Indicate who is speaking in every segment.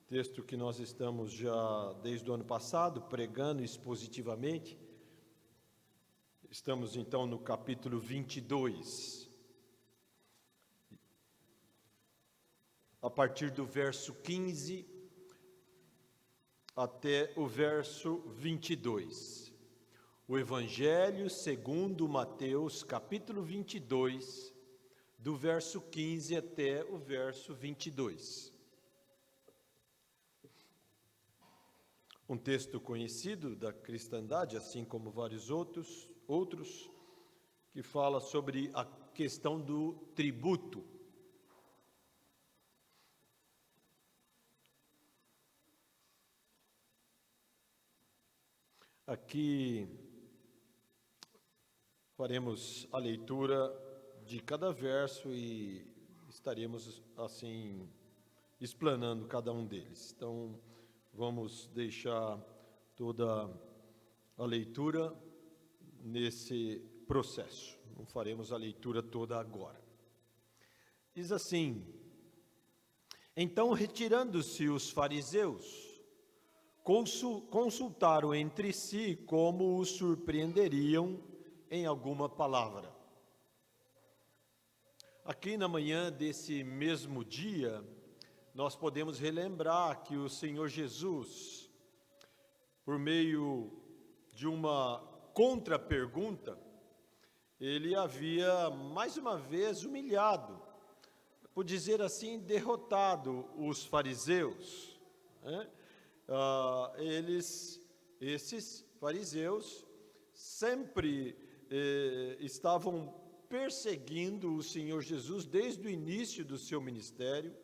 Speaker 1: Texto que nós estamos já desde o ano passado pregando expositivamente. Estamos então no capítulo 22. A partir do verso 15 até o verso 22. O Evangelho segundo Mateus, capítulo 22, do verso 15 até o verso 22. Um texto conhecido da cristandade, assim como vários outros, que fala sobre a questão do tributo. Aqui faremos a leitura de cada verso e estaremos assim explanando cada um deles. Então, vamos deixar toda a leitura nesse processo. Não faremos a leitura toda agora. Diz assim: Então, retirando-se os fariseus, consultaram entre si como os surpreenderiam em alguma palavra. Aqui na manhã desse mesmo dia, nós podemos relembrar que o Senhor Jesus, por meio de uma contra-pergunta, ele havia mais uma vez humilhado, por dizer assim, derrotado os fariseus, né? Esses fariseus sempre estavam perseguindo o Senhor Jesus desde o início do seu ministério,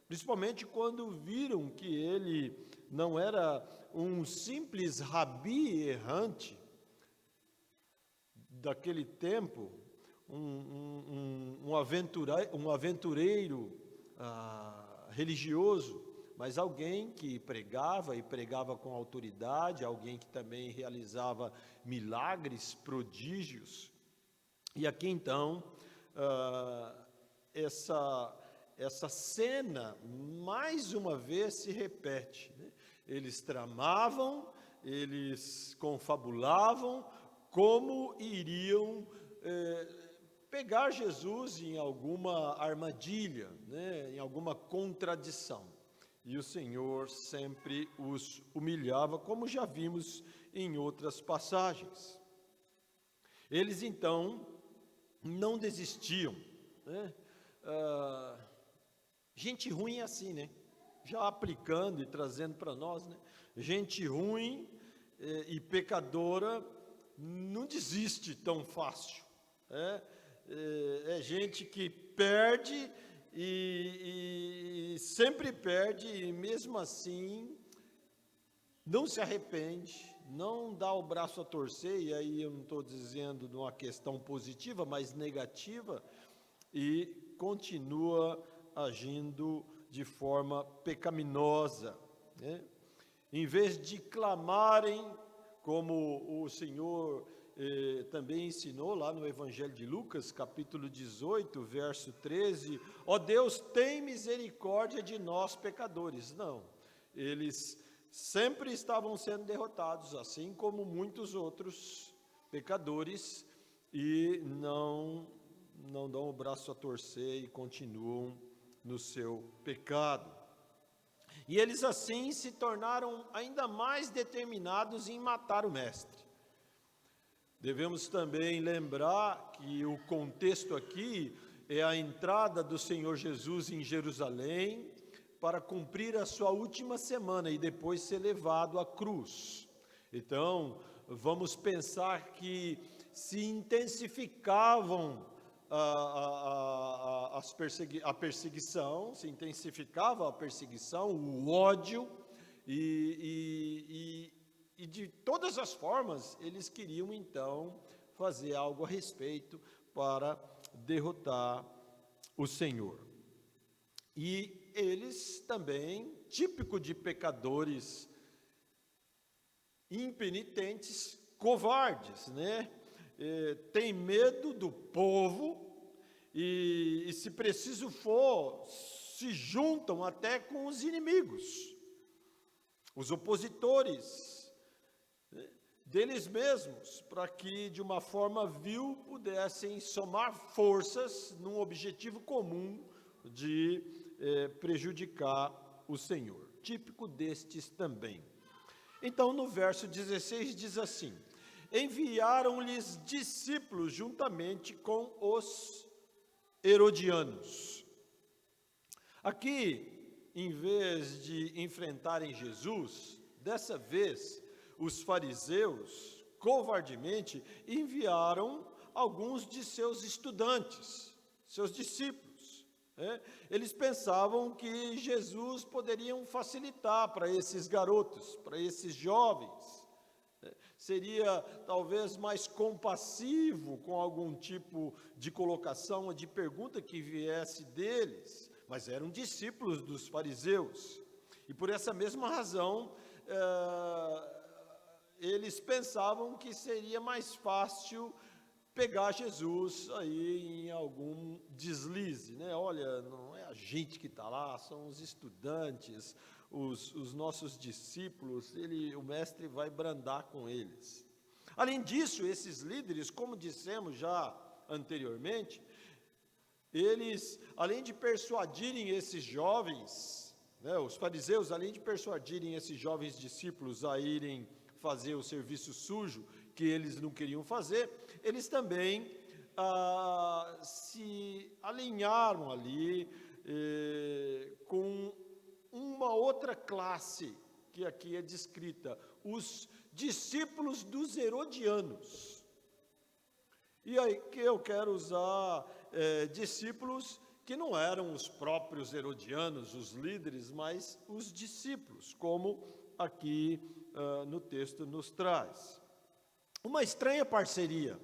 Speaker 1: principalmente quando viram que ele não era um simples rabi errante daquele tempo, um aventureiro religioso, mas alguém que pregava e pregava com autoridade, alguém que também realizava milagres, prodígios. E aqui então, essa cena mais uma vez se repete, né? Eles tramavam, eles confabulavam como iriam pegar Jesus em alguma armadilha, né? Em alguma contradição. E o Senhor sempre os humilhava, como já vimos em outras passagens. Eles então não desistiam, né? Gente ruim é assim, né? Já aplicando e trazendo para nós, né? Gente ruim e pecadora não desiste tão fácil. É gente que perde e sempre perde, e mesmo assim não se arrepende, não dá o braço a torcer, e aí eu não estou dizendo de uma questão positiva, mas negativa, e continua agindo de forma pecaminosa, né? Em vez de clamarem, como o Senhor também ensinou lá no Evangelho de Lucas, capítulo 18, verso 13, ó Deus, tem misericórdia de nós pecadores. Não, eles sempre estavam sendo derrotados, assim como muitos outros pecadores, e não dão o braço a torcer e continuam no seu pecado. E eles assim se tornaram ainda mais determinados em matar o mestre. Devemos também lembrar que o contexto aqui é a entrada do Senhor Jesus em Jerusalém para cumprir a sua última semana e depois ser levado à cruz. Então, vamos pensar que se intensificavam a perseguição, se intensificava a perseguição, o ódio, e de todas as formas eles queriam então fazer algo a respeito para derrotar o Senhor. E eles também, típico de pecadores impenitentes, covardes, né? Tem medo do povo e se preciso for, se juntam até com os inimigos. os opositores, né, deles mesmos, para que de uma forma vil pudessem somar forças num objetivo comum de prejudicar o Senhor. Típico destes também. Então, no verso 16 diz assim: enviaram-lhes discípulos juntamente com os herodianos. Aqui, em vez de enfrentarem Jesus, dessa vez, os fariseus, covardemente, enviaram alguns de seus estudantes, seus discípulos. Eles pensavam que Jesus poderia facilitar para esses garotos, para esses jovens. Seria talvez mais compassivo com algum tipo de colocação, de pergunta que viesse deles, mas eram discípulos dos fariseus. E por essa mesma razão, eles pensavam que seria mais fácil pegar Jesus aí em algum deslize, né? Olha, não é a gente que está lá, são os estudantes, os nossos discípulos, o mestre vai brandar com eles. Além disso, esses líderes, como dissemos já anteriormente, eles, além de persuadirem esses jovens, né, os fariseus, além de persuadirem esses jovens discípulos a irem fazer o serviço sujo que eles não queriam fazer, eles também se alinharam ali com uma outra classe, que aqui é descrita, os discípulos dos herodianos. E aí que eu quero usar discípulos que não eram os próprios herodianos, os líderes, mas os discípulos, como aqui no texto nos traz. Uma estranha parceria,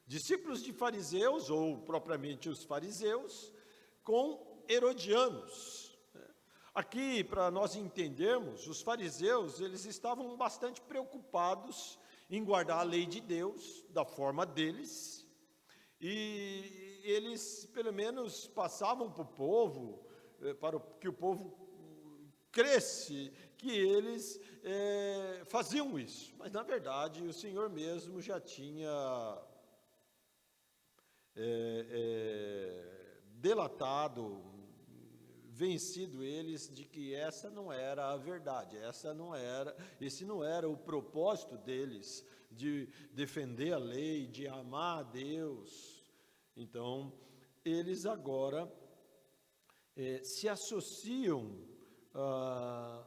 Speaker 1: discípulos de fariseus, ou propriamente os fariseus, com herodianos. Aqui, para nós entendermos, os fariseus, eles estavam bastante preocupados em guardar a lei de Deus, da forma deles, e eles, pelo menos, passavam para o povo, para que o povo cresce, que eles faziam isso. Mas, na verdade, o Senhor mesmo já tinha delatado, vencido eles de que essa não era a verdade, esse não era o propósito deles, de defender a lei, de amar a Deus. Então, eles agora se associam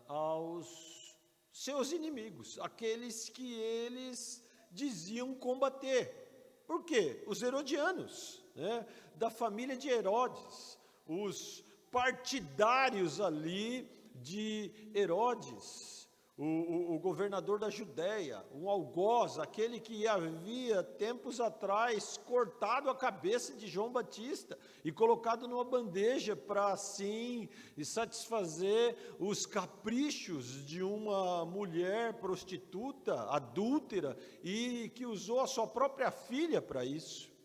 Speaker 1: aos seus inimigos, aqueles que eles diziam combater. Por quê? Os herodianos, né, da família de Herodes, os partidários ali de Herodes, o governador da Judéia, um algoz, aquele que havia tempos atrás cortado a cabeça de João Batista e colocado numa bandeja para assim satisfazer os caprichos de uma mulher prostituta, adúltera, e que usou a sua própria filha para isso.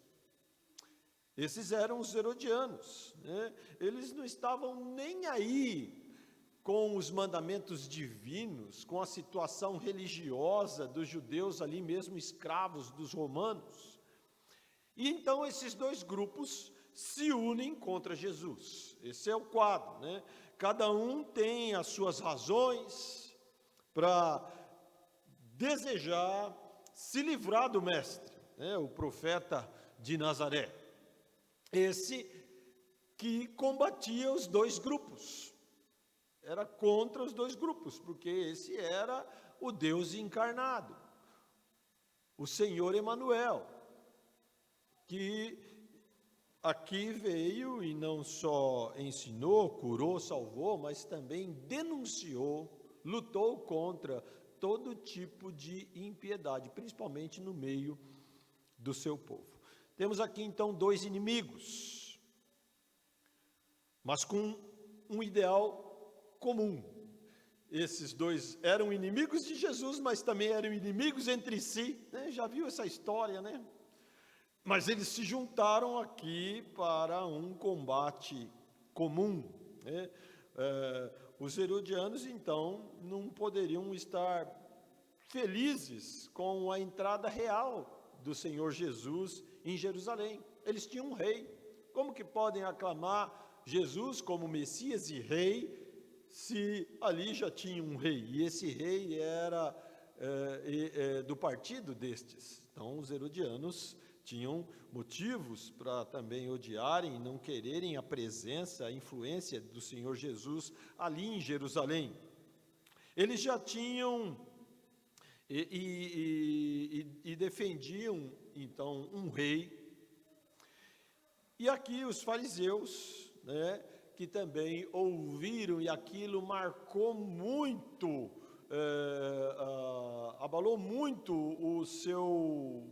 Speaker 1: Esses eram os herodianos, né? Eles não estavam nem aí com os mandamentos divinos, com a situação religiosa dos judeus ali mesmo escravos dos romanos. E então esses dois grupos se unem contra Jesus. Esse é o quadro, né? Cada um tem as suas razões para desejar se livrar do mestre, né? O profeta de Nazaré. Esse que combatia os dois grupos, era contra os dois grupos, porque esse era o Deus encarnado, o Senhor Emanuel, que aqui veio e não só ensinou, curou, salvou, mas também denunciou, lutou contra todo tipo de impiedade, principalmente no meio do seu povo. Temos aqui então dois inimigos, mas com um ideal comum. Esses dois eram inimigos de Jesus, mas também eram inimigos entre si, né? Já viu essa história, né? Mas eles se juntaram aqui para um combate comum, né? os herodianos, então, não poderiam estar felizes com a entrada real do Senhor Jesus em Jerusalém. Eles tinham um rei. Como que podem aclamar Jesus como Messias e rei, se ali já tinha um rei? E esse rei era do partido destes. Então, os herodianos tinham motivos para também odiarem, não quererem a presença, a influência do Senhor Jesus ali em Jerusalém. Eles já tinham e defendiam, então, um rei. E aqui os fariseus, né, que também ouviram, e aquilo marcou muito, abalou muito o seu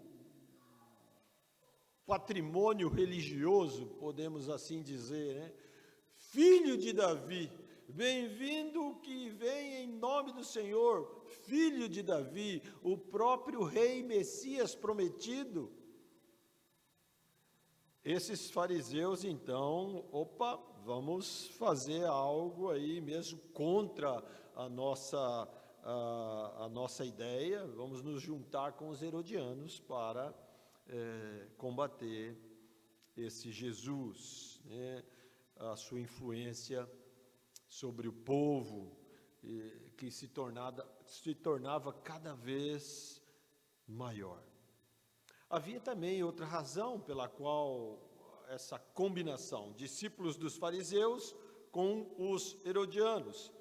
Speaker 1: patrimônio religioso, podemos assim dizer, né? Filho de Davi, bem-vindo que vem em nome do Senhor, filho de Davi, o próprio rei Messias prometido. Esses fariseus, então, vamos fazer algo aí mesmo contra a nossa ideia, vamos nos juntar com os herodianos para combater esse Jesus, né, a sua influência sobre o povo, que se tornava cada vez maior. Havia também outra razão pela qual essa combinação, discípulos dos fariseus com os herodianos,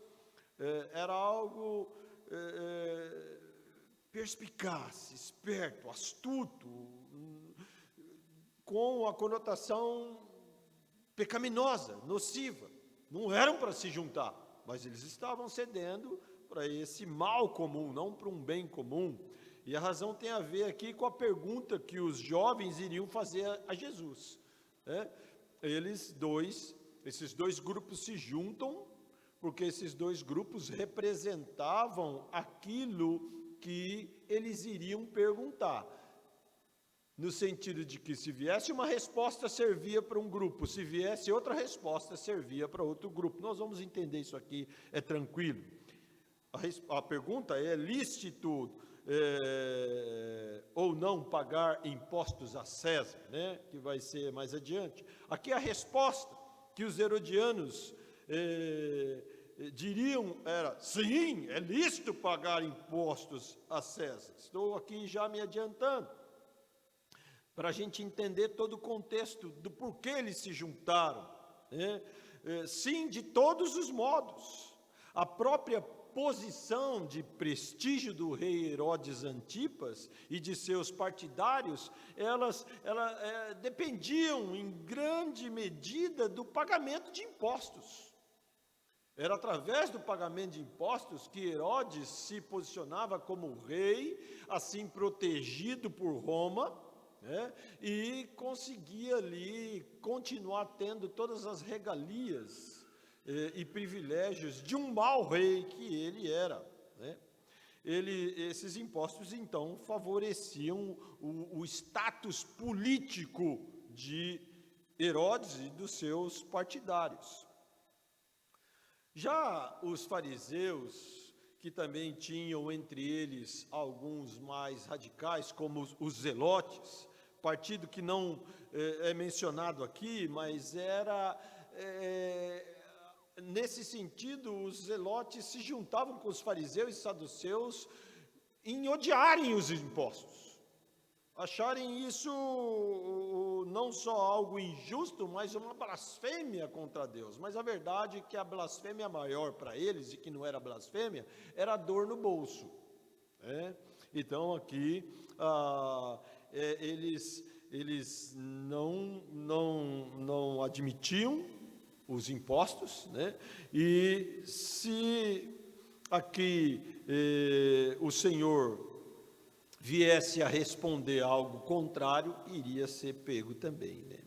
Speaker 1: era algo perspicaz, esperto, astuto, com a conotação pecaminosa, nociva. Não eram para se juntar, mas eles estavam cedendo para esse mal comum, não para um bem comum. E a razão tem a ver aqui com a pergunta que os jovens iriam fazer a Jesus, né? Esses dois grupos se juntam, porque esses dois grupos representavam aquilo que eles iriam perguntar, no sentido de que se viesse uma resposta, servia para um grupo, se viesse outra resposta, servia para outro grupo. Nós vamos entender isso aqui, é tranquilo. A pergunta é lícito ou não pagar impostos a César, né? Que vai ser mais adiante. Aqui a resposta que os herodianos diriam era: sim, é lícito pagar impostos a César. Estou aqui já me adiantando, para a gente entender todo o contexto do porquê eles se juntaram, né? Sim, de todos os modos. A própria posição de prestígio do rei Herodes Antipas e de seus partidários, elas dependiam em grande medida do pagamento de impostos. Era através do pagamento de impostos que Herodes se posicionava como rei, assim protegido por Roma, né, e conseguia ali continuar tendo todas as regalias e privilégios de um mau rei que ele era, né? Esses impostos, então, favoreciam o status político de Herodes e dos seus partidários. Já os fariseus, que também tinham entre eles alguns mais radicais, como os zelotes, partido que não é mencionado aqui, mas era... Nesse sentido, os zelotes se juntavam com os fariseus e saduceus em odiarem os impostos, acharem isso não só algo injusto, mas uma blasfêmia contra Deus. Mas a verdade é que a blasfêmia maior para eles, e que não era blasfêmia, era a dor no bolso, né? Então aqui eles não admitiam os impostos, né? E se aqui o Senhor viesse a responder algo contrário, iria ser pego também, né?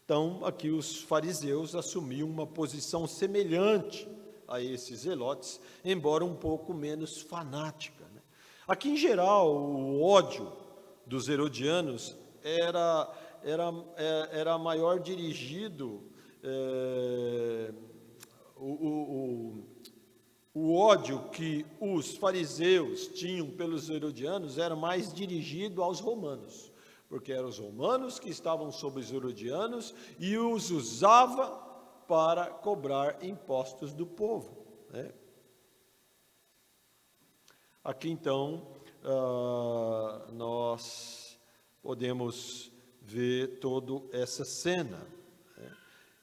Speaker 1: Então, aqui os fariseus assumiam uma posição semelhante a esses zelotes, embora um pouco menos fanática, né? Aqui, em geral, o ódio dos herodianos era maior dirigido... o ódio que os fariseus tinham pelos herodianos era mais dirigido aos romanos, porque eram os romanos que estavam sob os herodianos e os usava para cobrar impostos do povo, né? Aqui então, nós podemos ver toda essa cena, né?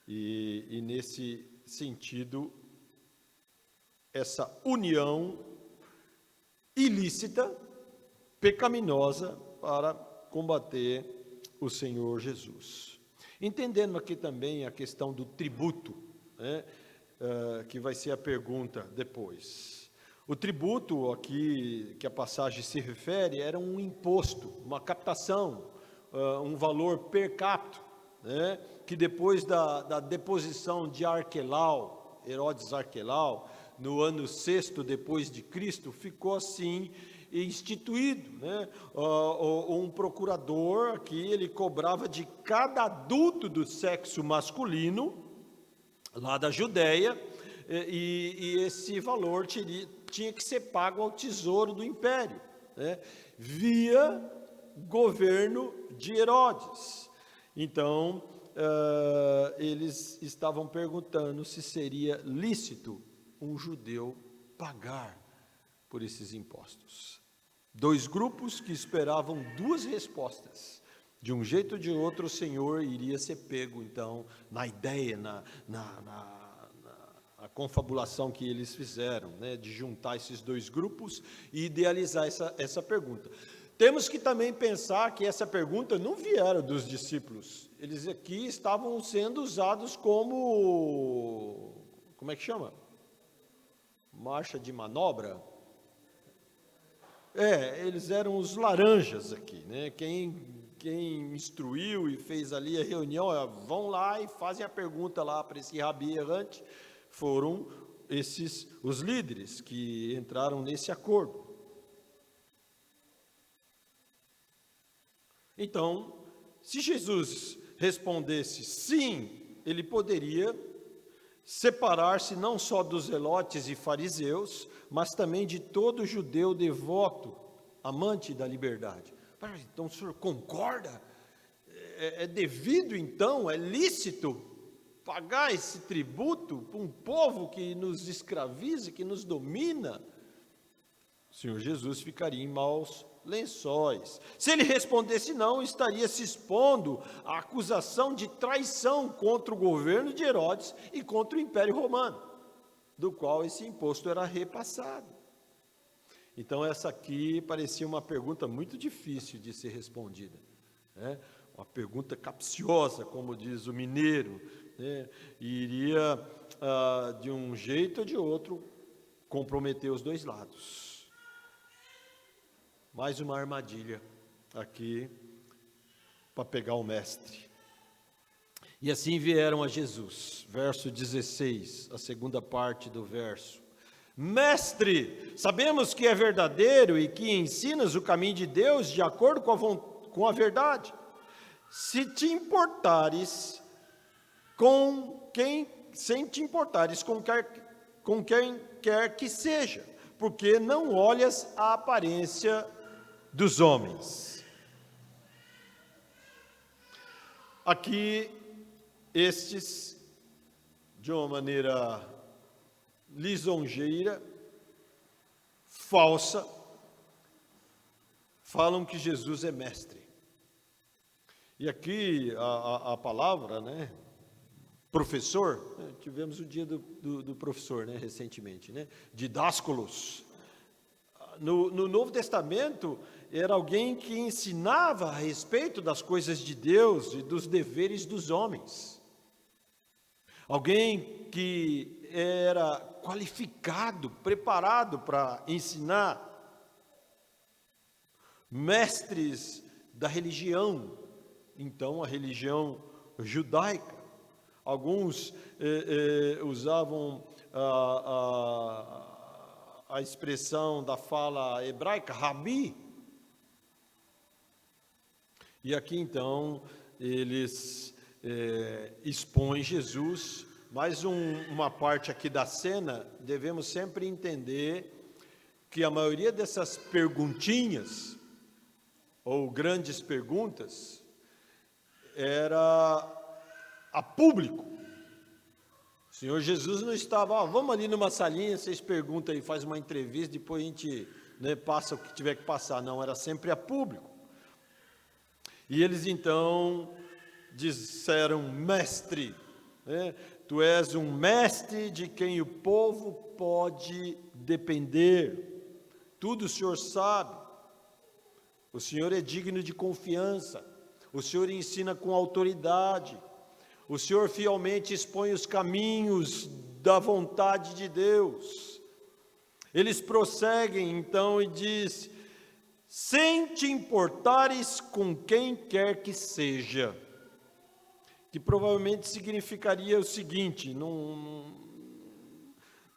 Speaker 1: E nesse sentido, essa união ilícita, pecaminosa, para combater o Senhor Jesus. Entendendo aqui também a questão do tributo, né? Que vai ser a pergunta depois. O tributo aqui que a passagem se refere era um imposto, uma captação, um valor per capita, né? Que depois da deposição de Arquelau, Herodes Arquelau, no ano 6º depois de Cristo, ficou assim instituído, né? Um procurador aqui, ele cobrava de cada adulto do sexo masculino, lá da Judéia, e esse valor tinha que ser pago ao tesouro do império, né? Via governo de Herodes. Então, eles estavam perguntando se seria lícito um judeu pagar por esses impostos. 2 grupos que esperavam 2 respostas. De um jeito ou de outro, o Senhor iria ser pego, então, na ideia, na confabulação que eles fizeram, né, de juntar esses 2 grupos e idealizar essa pergunta. Temos que também pensar que essa pergunta não viera dos discípulos. Eles aqui estavam sendo usados como é que chama? Marcha de manobra? Eles eram os laranjas aqui, né? Quem instruiu e fez ali a reunião, vão lá e fazem a pergunta lá para esse rabi errante, foram os líderes que entraram nesse acordo. Então, se Jesus respondesse sim, ele poderia separar-se não só dos zelotes e fariseus, mas também de todo judeu devoto, amante da liberdade. Então, o senhor concorda? É devido, então, é lícito pagar esse tributo para um povo que nos escraviza, que nos domina? O Senhor Jesus ficaria em maus lençóis. Se ele respondesse não, estaria se expondo à acusação de traição contra o governo de Herodes e contra o Império Romano, do qual esse imposto era repassado. Então essa aqui parecia uma pergunta muito difícil de ser respondida, né? Uma pergunta capciosa, como diz o mineiro, né? E iria, de um jeito ou de outro, comprometer os 2 lados. Mais uma armadilha aqui para pegar o mestre. E assim vieram a Jesus, verso 16, a segunda parte do verso. Mestre, sabemos que é verdadeiro e que ensinas o caminho de Deus de acordo com a verdade. Se te importares sem te importares com quem quer que seja, porque não olhas a aparência dos homens. Aqui, estes, de uma maneira lisonjeira, falsa, falam que Jesus é mestre. E aqui a palavra, né, professor, né, tivemos o dia do professor, né, recentemente, né, didásculos. No Novo Testamento, era alguém que ensinava a respeito das coisas de Deus e dos deveres dos homens. Alguém que era qualificado, preparado para ensinar. Mestres da religião, então a religião judaica. Alguns usavam a expressão da fala hebraica, rabi. E aqui então eles expõem Jesus mais uma parte aqui da cena, devemos sempre entender que a maioria dessas perguntinhas, ou grandes perguntas, era a público. O Senhor Jesus não estava, vamos ali numa salinha, vocês perguntam aí, faz uma entrevista, depois a gente passa o que tiver que passar. Não, era sempre a público. E eles então disseram, mestre, tu és um mestre de quem o povo pode depender, tudo o Senhor sabe, o Senhor é digno de confiança, o Senhor ensina com autoridade, o Senhor fielmente expõe os caminhos da vontade de Deus. Eles prosseguem então e diz, sem te importares com quem quer que seja, que provavelmente significaria o seguinte,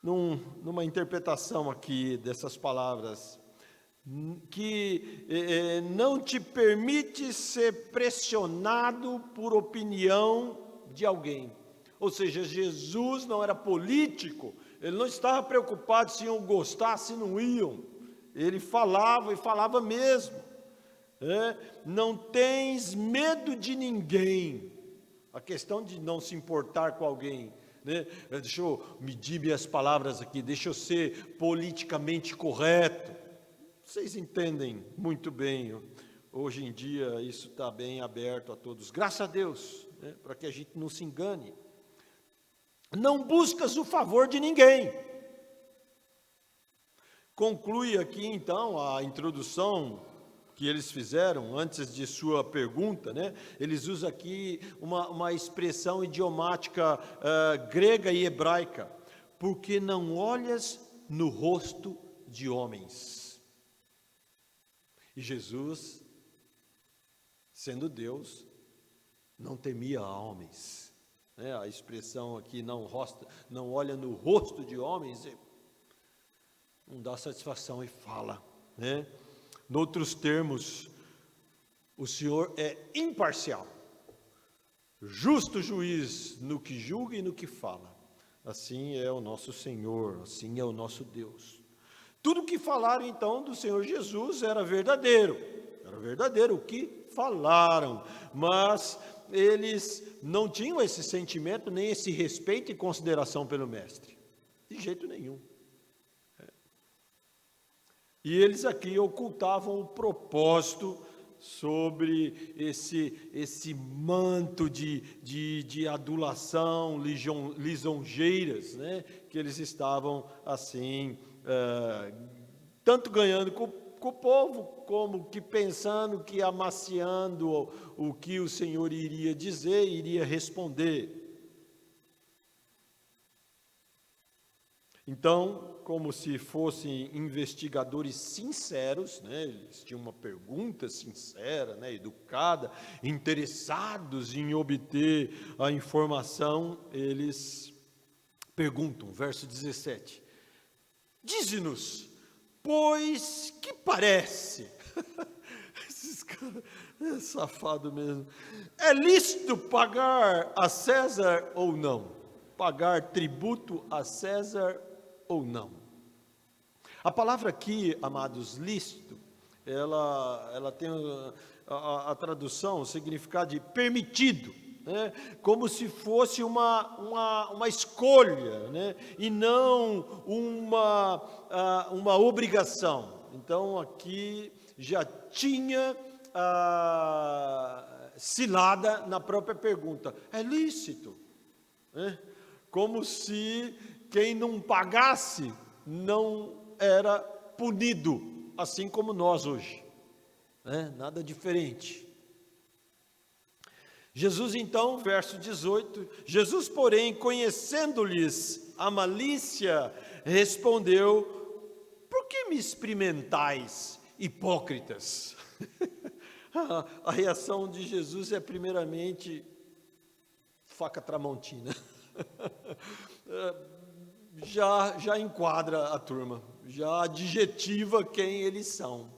Speaker 1: numa interpretação aqui dessas palavras, que não te permite ser pressionado por opinião de alguém. Ou seja, Jesus não era político, ele não estava preocupado se iam gostar, se não iam. Ele falava e falava mesmo. Não tens medo de ninguém. A questão de não se importar com alguém. Deixa eu medir minhas palavras aqui, deixa eu ser politicamente correto. Vocês entendem muito bem. Hoje em dia isso está bem aberto a todos. Graças a Deus, para que a gente não se engane. Não buscas o favor de ninguém. Conclui aqui então a introdução que eles fizeram antes de sua pergunta, Eles usam aqui uma expressão idiomática grega e hebraica, porque não olhas no rosto de homens. E Jesus, sendo Deus, não temia homens. A expressão aqui, não olha no rosto de homens, não dá satisfação e fala, Noutros termos, o Senhor é imparcial, justo juiz no que julga e no que fala. Assim é o nosso Senhor, assim é o nosso Deus. Tudo que falaram então do Senhor Jesus era verdadeiro o que falaram, mas eles não tinham esse sentimento, nem esse respeito e consideração pelo Mestre, de jeito nenhum. E eles aqui ocultavam o propósito sobre esse manto de adulação, lisonjeiras, que eles estavam assim, tanto ganhando com o povo, como que pensando que amaciando o que o Senhor iria dizer, iria responder. Então, como se fossem investigadores sinceros, eles tinham uma pergunta sincera, educada, interessados em obter a informação, eles perguntam, verso 17, dize-nos, pois que parece, esses caras, safado mesmo, é lícito pagar a César ou não? Pagar tributo a César ou não? A palavra aqui, amados, lícito, ela tem a tradução, o significado de permitido, como se fosse uma escolha, e não uma obrigação. Então aqui já tinha cilada na própria pergunta, é lícito, como se quem não pagasse não era punido, assim como nós hoje, nada diferente. Jesus então, verso 18, Jesus porém, conhecendo-lhes a malícia, respondeu, por que me experimentais, hipócritas? A reação de Jesus é primeiramente, faca tramontina, já enquadra a turma, já adjetiva quem eles são.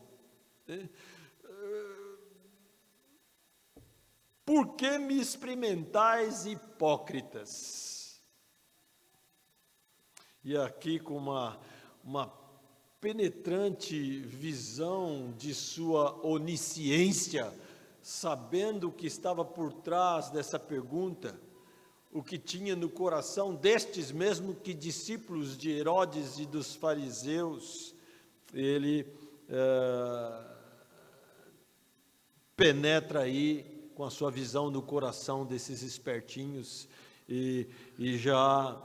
Speaker 1: Por que me experimentais, hipócritas? E aqui, com uma penetrante visão de sua onisciência, sabendo o que estava por trás dessa pergunta, o que tinha no coração destes mesmo que discípulos de Herodes e dos fariseus, ele penetra aí com a sua visão no coração desses espertinhos e já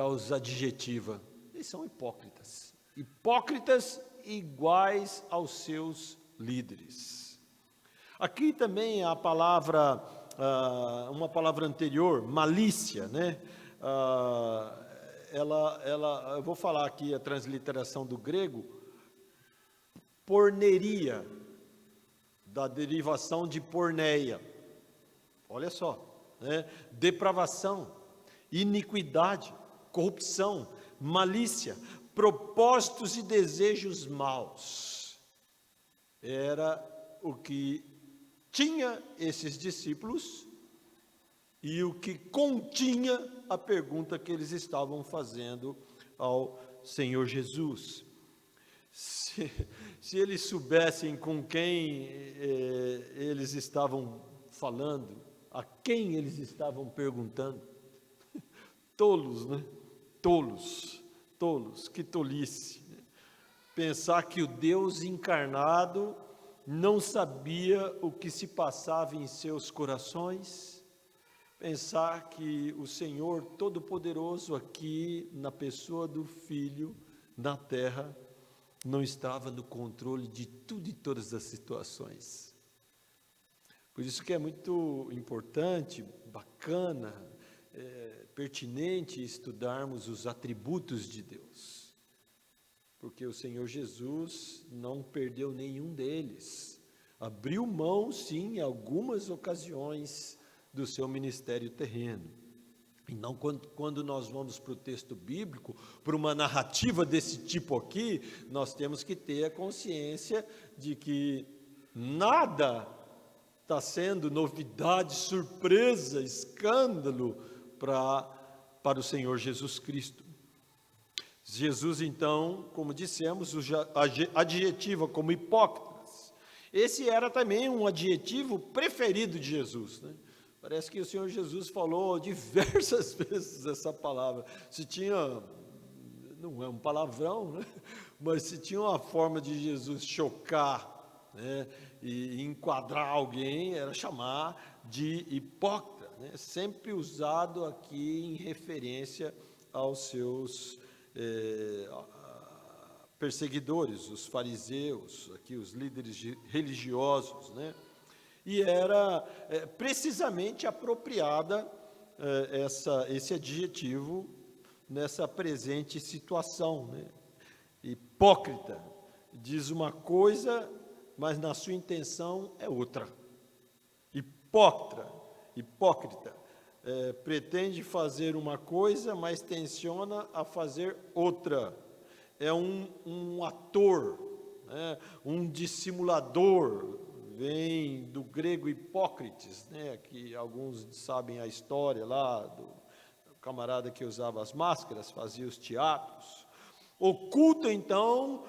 Speaker 1: os adjetiva. Eles são hipócritas. Hipócritas iguais aos seus líderes. Aqui também a palavra, uma palavra anterior, malícia, né? Eu vou falar aqui a transliteração do grego, porneia, da derivação de porneia. Olha só, né? Depravação, iniquidade, corrupção, malícia, propósitos e desejos maus. Era o que tinha esses discípulos e o que continha a pergunta que eles estavam fazendo ao Senhor Jesus. Se eles soubessem com quem eles estavam falando, a quem eles estavam perguntando, tolos, né? Tolos, que tolice. Pensar que o Deus encarnado não sabia o que se passava em seus corações, pensar que o Senhor Todo-Poderoso aqui, na pessoa do Filho, na terra, não estava no controle de tudo e todas as situações. Por isso que é muito importante, bacana, pertinente estudarmos os atributos de Deus, porque o Senhor Jesus não perdeu nenhum deles, abriu mão sim em algumas ocasiões do seu ministério terreno. E não quando nós vamos para o texto bíblico, para uma narrativa desse tipo aqui, nós temos que ter a consciência de que nada está sendo novidade, surpresa, escândalo para o Senhor Jesus Cristo. Jesus, então, como dissemos, o adjetiva como hipócritas. Esse era também um adjetivo preferido de Jesus, né? Parece que o Senhor Jesus falou diversas vezes essa palavra. Se tinha, não é um palavrão, né? Mas se tinha uma forma de Jesus chocar, né, e enquadrar alguém, era chamar de hipócrita, né? Sempre usado aqui em referência aos seus perseguidores, os fariseus, aqui os líderes religiosos, né? E era precisamente apropriada esse adjetivo nessa presente situação, né? Hipócrita, diz uma coisa, mas na sua intenção é outra. Hipócrita, pretende fazer uma coisa, mas tenciona a fazer outra. É um ator, né? Um dissimulador. Vem do grego hipócrites, né, que alguns sabem a história lá do camarada que usava as máscaras, fazia os teatros. Oculta, então,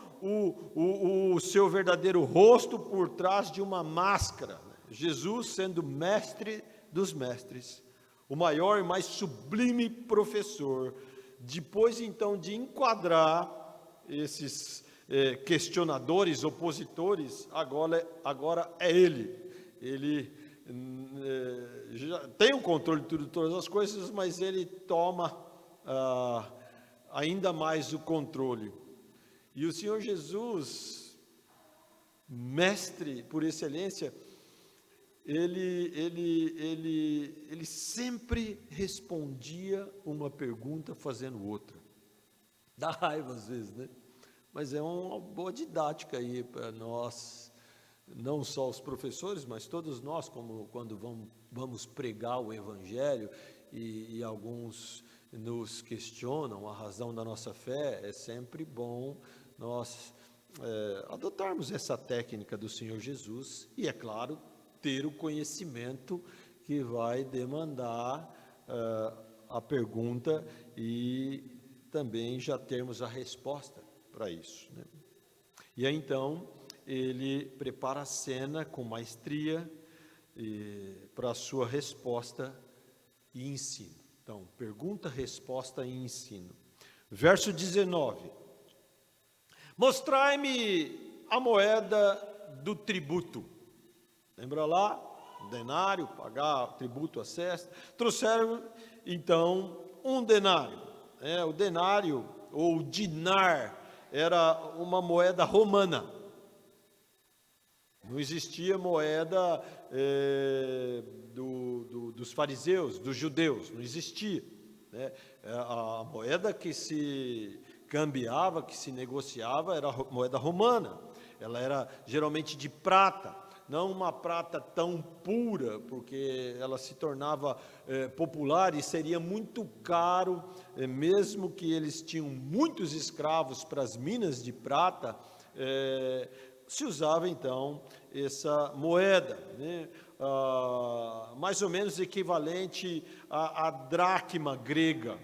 Speaker 1: o seu verdadeiro rosto por trás de uma máscara. Jesus sendo mestre dos mestres, o maior e mais sublime professor, depois, então, de enquadrar esses questionadores, opositores, agora é ele já tem o controle de tudo, de todas as coisas, mas ele toma ainda mais o controle. E o Senhor Jesus, mestre por excelência, ele sempre respondia uma pergunta fazendo outra. Dá raiva às vezes, né? Mas é uma boa didática aí para nós, não só os professores, mas todos nós, como quando vamos pregar o Evangelho e alguns nos questionam a razão da nossa fé, é sempre bom nós adotarmos essa técnica do Senhor Jesus e, é claro, ter o conhecimento que vai demandar a pergunta e também já termos a resposta para isso, né? E aí, então, ele prepara a cena com maestria para a sua resposta e ensino. Então, pergunta, resposta e ensino. Verso 19. Mostrai-me a moeda do tributo. Lembra lá? Denário, pagar tributo a César. Trouxeram, então, um denário. O denário, ou dinar, era uma moeda romana. Não existia moeda dos fariseus, dos judeus, não existia, né? A moeda que se cambiava, que se negociava, era a moeda romana. Ela era geralmente de prata, não uma prata tão pura, porque ela se tornava popular e seria muito caro, mesmo que eles tinham muitos escravos para as minas de prata, se usava então essa moeda, né? Mais ou menos equivalente à dracma grega.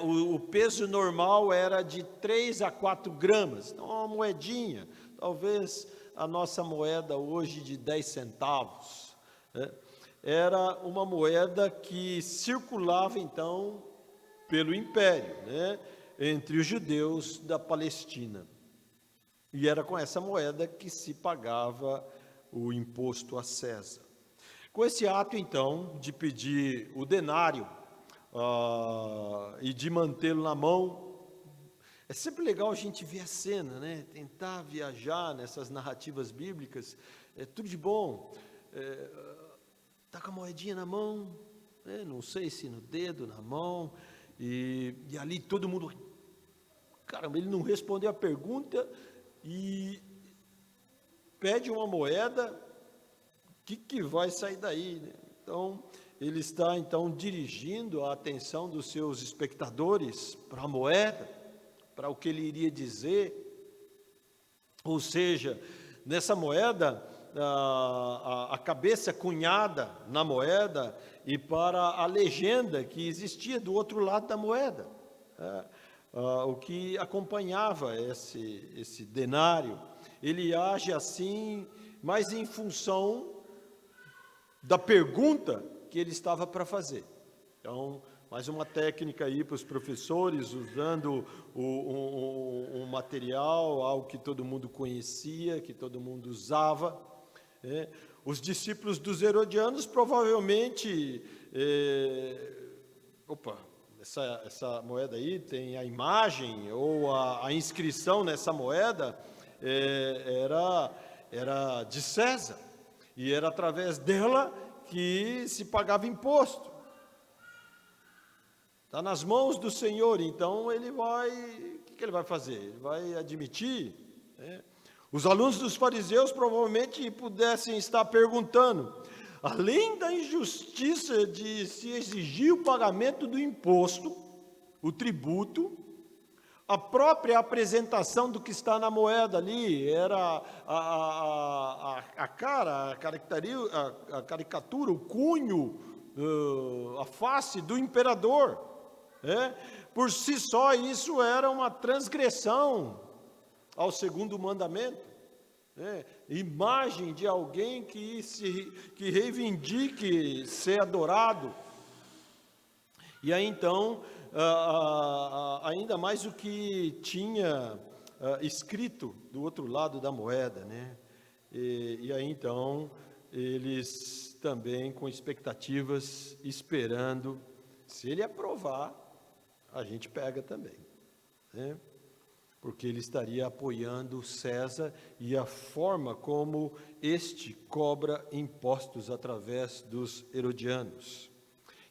Speaker 1: O peso normal era de 3 a 4 gramas, então uma moedinha, talvez a nossa moeda hoje de 10 centavos, né? Era uma moeda que circulava então pelo império, né? Entre os judeus da Palestina. E era com essa moeda que se pagava o imposto a César. Com esse ato, então, de pedir o denário e de mantê-lo na mão, é sempre legal a gente ver a cena, né? Tentar viajar nessas narrativas bíblicas, é tudo de bom. Tá com a moedinha na mão, né? Não sei se no dedo, na mão, e ali todo mundo, caramba, ele não respondeu a pergunta e pede uma moeda, o que vai sair daí, né? Então, ele está então dirigindo a atenção dos seus espectadores para a moeda, para o que ele iria dizer. Ou seja, nessa moeda, a cabeça cunhada na moeda e para a legenda que existia do outro lado da moeda, o que acompanhava esse denário. Ele age assim, mas em função da pergunta que ele estava para fazer. Então, mais uma técnica aí para os professores, usando um material, algo que todo mundo conhecia, que todo mundo usava, né? Os discípulos dos herodianos provavelmente, essa moeda aí tem a imagem ou a inscrição nessa moeda, era de César, e era através dela que se pagava imposto. Está nas mãos do Senhor, então o que ele vai fazer? Ele vai admitir, né? Os alunos dos fariseus provavelmente pudessem estar perguntando, além da injustiça de se exigir o pagamento do imposto, o tributo, a própria apresentação do que está na moeda ali era a caricatura, o cunho, a face do imperador. Por si só, isso era uma transgressão ao segundo mandamento. Imagem de alguém que reivindique ser adorado. E aí então, ainda mais o que tinha escrito do outro lado da moeda, né? E aí então, eles também com expectativas, esperando, se ele aprovar, a gente pega também, né? Porque ele estaria apoiando César e a forma como este cobra impostos através dos herodianos.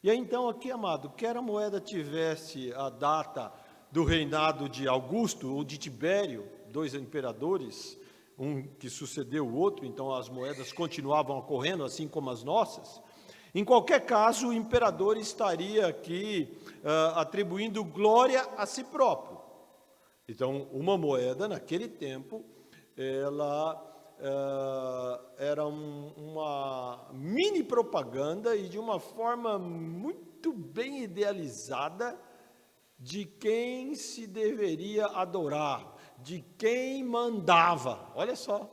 Speaker 1: E aí então aqui, amado, quer a moeda tivesse a data do reinado de Augusto ou de Tibério, 2 imperadores, um que sucedeu o outro, então as moedas continuavam ocorrendo, assim como as nossas. Em qualquer caso, o imperador estaria aqui atribuindo glória a si próprio. Então, uma moeda, naquele tempo, ela era uma mini propaganda e de uma forma muito bem idealizada de quem se deveria adorar, de quem mandava. Olha só,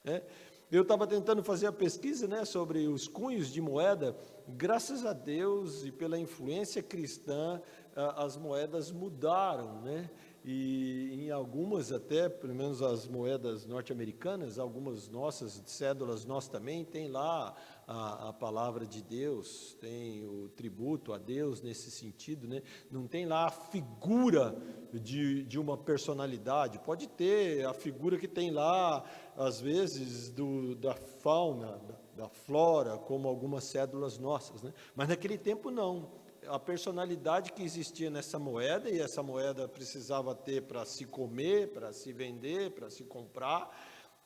Speaker 1: né? Eu estava tentando fazer a pesquisa, né, sobre os cunhos de moeda. Graças a Deus e pela influência cristã, as moedas mudaram, né? E em algumas até, pelo menos as moedas norte-americanas, algumas nossas cédulas, nós também, tem lá a palavra de Deus, tem o tributo a Deus nesse sentido, né? Não tem lá a figura de uma personalidade, pode ter a figura que tem lá, às vezes, da fauna, da flora, como algumas cédulas nossas, né? Mas naquele tempo não. A personalidade que existia nessa moeda, e essa moeda precisava ter para se comer, para se vender, para se comprar,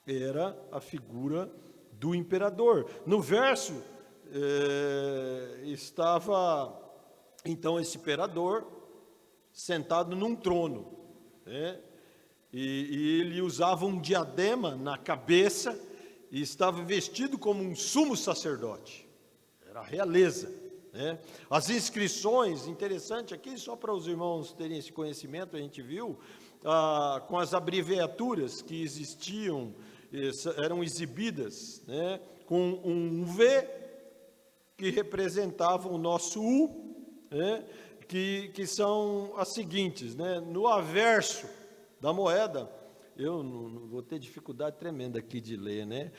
Speaker 1: era a figura do imperador. No verso, estava, então, esse imperador sentado num trono, né? E ele usava um diadema na cabeça e estava vestido como um sumo sacerdote. Era a realeza. As inscrições, interessante aqui, só para os irmãos terem esse conhecimento, a gente viu, com as abreviaturas que existiam, eram exibidas, né, com um V, que representava o nosso U, né, que são as seguintes, né, no averso da moeda, eu não vou ter dificuldade tremenda aqui de ler, né,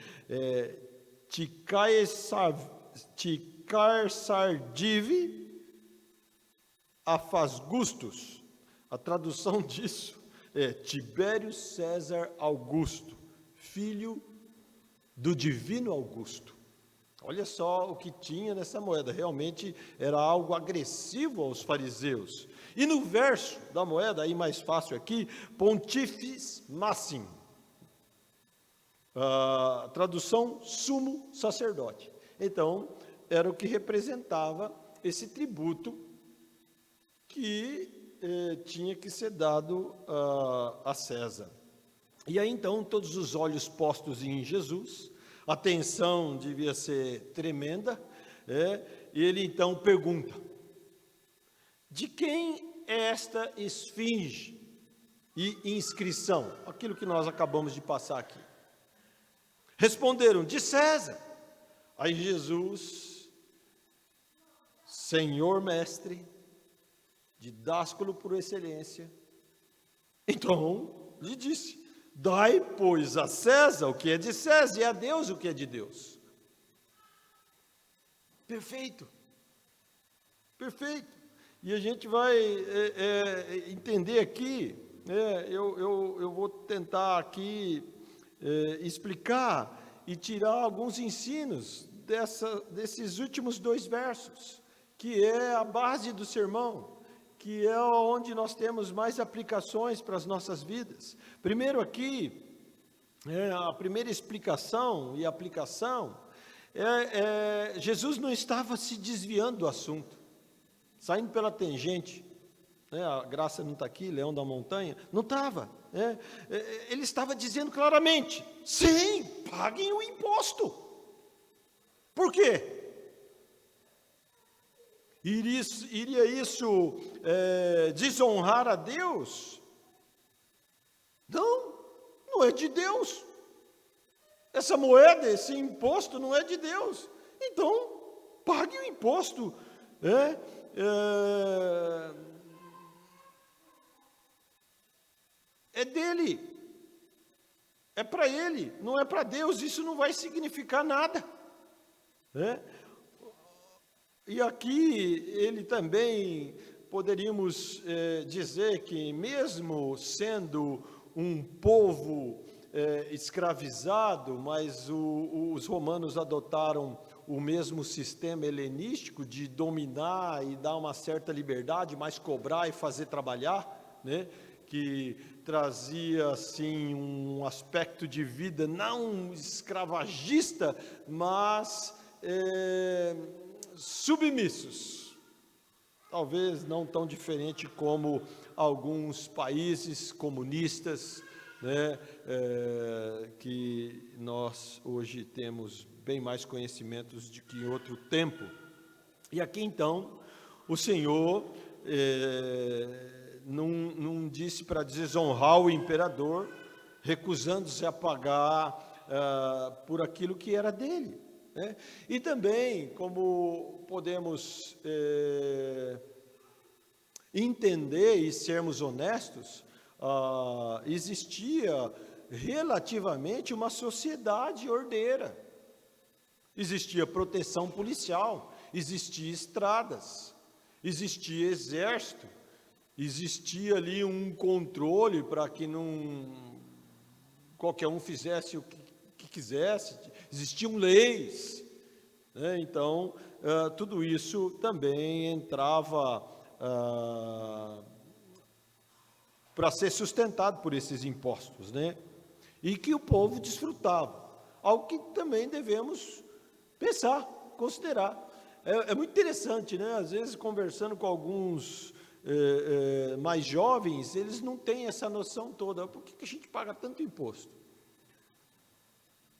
Speaker 1: Sardive Afasgustus. A tradução disso é Tibério César Augusto, filho do divino Augusto. Olha só o que tinha nessa moeda, realmente era algo agressivo aos fariseus. E no verso da moeda, aí mais fácil aqui, Pontifex Maxim, a tradução sumo sacerdote. Então, era o que representava esse tributo que tinha que ser dado a César. E aí então todos os olhos postos em Jesus, a tensão devia ser tremenda, e ele então pergunta: de quem é esta esfinge e inscrição? Aquilo que nós acabamos de passar aqui. Responderam: de César. Aí Jesus, Senhor mestre, didásculo por excelência, então lhe disse: dai, pois, a César o que é de César e a Deus o que é de Deus. Perfeito, perfeito. E a gente vai entender aqui, eu vou tentar aqui explicar e tirar alguns ensinos desses últimos 2 versos, que é a base do sermão, que é onde nós temos mais aplicações para as nossas vidas. Primeiro aqui, a primeira explicação e aplicação, Jesus não estava se desviando do assunto, saindo pela tangente, a Graça não está aqui, Leão da Montanha, não estava, ele estava dizendo claramente: sim, paguem o imposto. Por quê? Iria isso desonrar a Deus? Não é de Deus. Essa moeda, esse imposto não é de Deus. Então, pague o imposto. É dele. É para ele, não é para Deus. Isso não vai significar nada. E aqui ele também, poderíamos dizer que mesmo sendo um povo escravizado, mas os romanos adotaram o mesmo sistema helenístico de dominar e dar uma certa liberdade, mas cobrar e fazer trabalhar, né? Que trazia assim um aspecto de vida não escravagista, mas submissos, talvez não tão diferente como alguns países comunistas, né, que nós hoje temos bem mais conhecimentos do que em outro tempo. E aqui então o Senhor não disse para desonrar o imperador, recusando-se a pagar por aquilo que era dele, né? E também, como podemos entender e sermos honestos, existia relativamente uma sociedade ordeira, existia proteção policial, existia estradas, existia exército, existia ali um controle para que qualquer um fizesse o que quisesse, existiam leis, né? Então, tudo isso também entrava para ser sustentado por esses impostos, né? E que o povo desfrutava, algo que também devemos pensar, considerar. É muito interessante, né? Às vezes, conversando com alguns mais jovens, eles não têm essa noção toda. Por que a gente paga tanto imposto?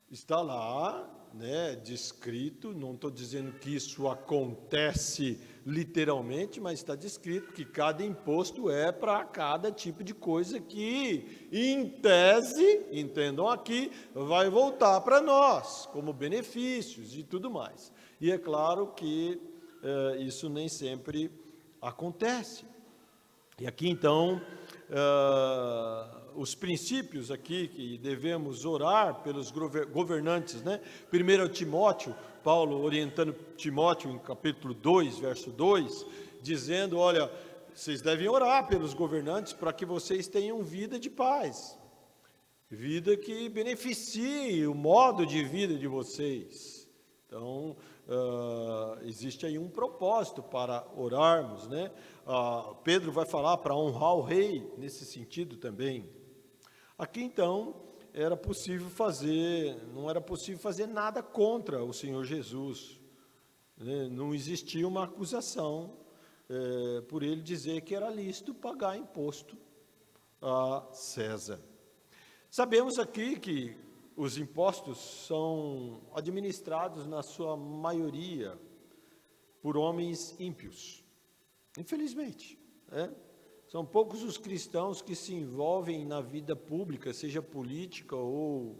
Speaker 1: Está lá, né, descrito, não estou dizendo que isso acontece literalmente, mas está descrito que cada imposto é para cada tipo de coisa que, em tese, entendam aqui, vai voltar para nós, como benefícios e tudo mais. E é claro que isso nem sempre acontece. E aqui, então, os princípios aqui que devemos orar pelos governantes, né? 1 Timóteo, Paulo orientando Timóteo em capítulo 2, verso 2, dizendo, olha, vocês devem orar pelos governantes para que vocês tenham vida de paz, vida que beneficie o modo de vida de vocês. Então, existe aí um propósito para orarmos, né? Pedro vai falar para honrar o rei nesse sentido também. Aqui, então, não era possível fazer nada contra o Senhor Jesus, né? Não existia uma acusação por ele dizer que era lícito pagar imposto a César. Sabemos aqui que os impostos são administrados, na sua maioria, por homens ímpios, infelizmente, né? São poucos os cristãos que se envolvem na vida pública, seja política ou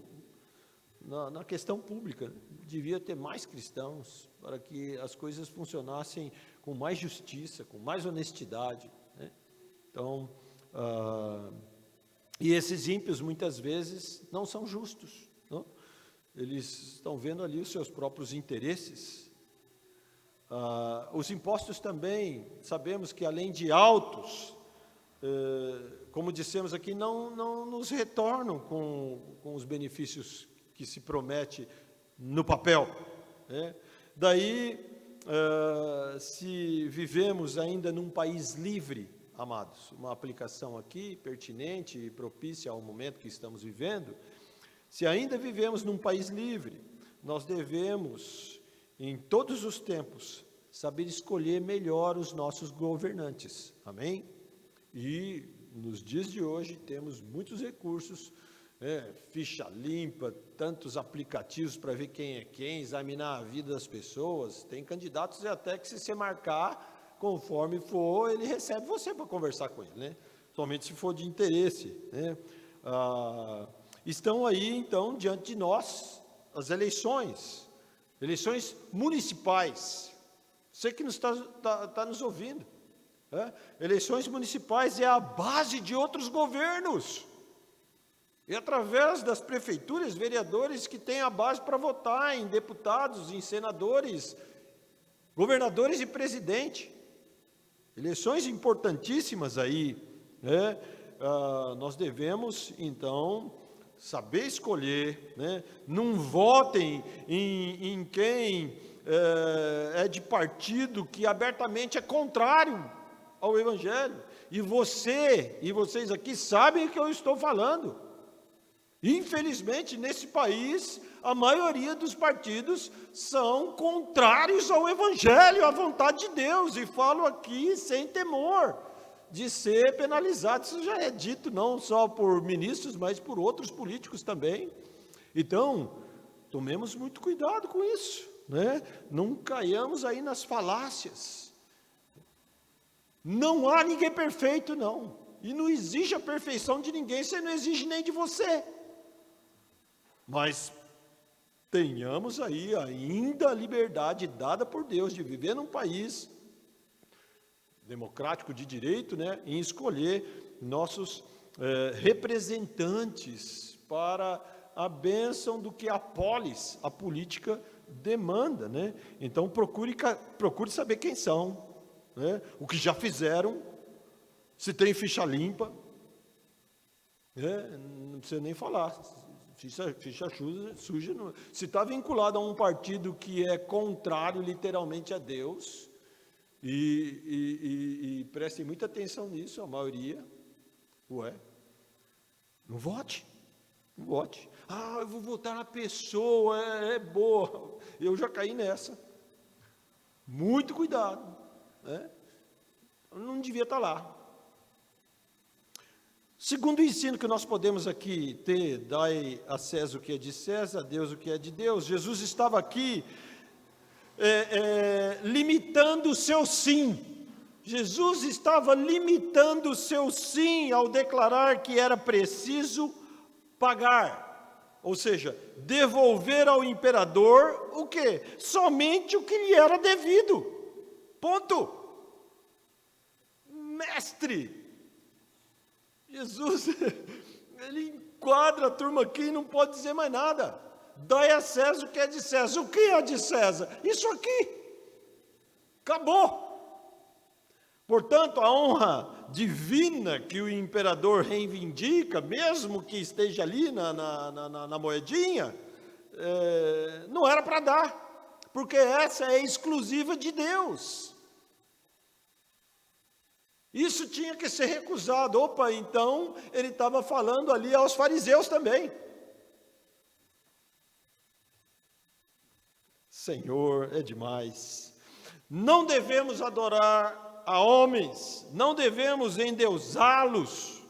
Speaker 1: na questão pública. Devia ter mais cristãos para que as coisas funcionassem com mais justiça, com mais honestidade, né? Então, e esses ímpios, muitas vezes, não são justos, não? Eles estão vendo ali os seus próprios interesses. Os impostos também, sabemos que além de altos, como dissemos aqui, não nos retornam com os benefícios que se promete no papel, né? Daí, se vivemos ainda num país livre, amados, uma aplicação aqui pertinente e propícia ao momento que estamos vivendo, se ainda vivemos num país livre, nós devemos, em todos os tempos, saber escolher melhor os nossos governantes, amém? E nos dias de hoje temos muitos recursos, ficha limpa, tantos aplicativos para ver quem é quem, examinar a vida das pessoas. Tem candidatos até que, se você marcar, conforme for, ele recebe você para conversar com ele, né? Somente se for de interesse, né? Estão aí, então, diante de nós, as eleições municipais. Você que está nos ouvindo, eleições municipais é a base de outros governos. E através das prefeituras, vereadores que têm a base para votar em deputados, em senadores, governadores e presidente. Eleições importantíssimas aí, né? Nós devemos, então, saber escolher, né? Não votem em quem é de partido que abertamente é contrário ao Evangelho. E vocês aqui sabem o que eu estou falando. Infelizmente, nesse país, a maioria dos partidos são contrários ao Evangelho, à vontade de Deus, e falo aqui sem temor de ser penalizado. Isso já é dito não só por ministros, mas por outros políticos também. Então, tomemos muito cuidado com isso, né? Não caiamos aí nas falácias. Não há ninguém perfeito, não. E não exige a perfeição de ninguém, você não exige nem de você. Mas tenhamos aí ainda a liberdade dada por Deus de viver num país democrático de direito, né, em escolher nossos representantes para a bênção do que a polis, a política, demanda, né? Então procure saber quem são, né? O que já fizeram, se tem ficha limpa, né? Não precisa nem falar, ficha suja, não. Se está vinculado a um partido que é contrário literalmente a Deus, e prestem muita atenção nisso, a maioria, não vote. Não vote. Eu vou votar na pessoa, é boa. Eu já caí nessa. Muito cuidado, né? Eu não devia estar lá. Segundo o ensino que nós podemos aqui ter, dai a César o que é de César, a Deus o que é de Deus. Jesus estava aqui limitando o seu sim. Jesus estava limitando o seu sim ao declarar que era preciso pagar, ou seja, devolver ao imperador o quê? Somente o que lhe era devido. Ponto. Mestre, Jesus, ele enquadra a turma aqui e não pode dizer mais nada. Dai a César o que é de César. O que é de César? Isso aqui. Acabou. Portanto, a honra divina que o imperador reivindica, mesmo que esteja ali na moedinha, não era para dar, porque essa é exclusiva de Deus. Isso tinha que ser recusado. Opa, então ele estava falando ali aos fariseus também. Senhor, é demais. Não devemos adorar a homens, não devemos endeusá-los,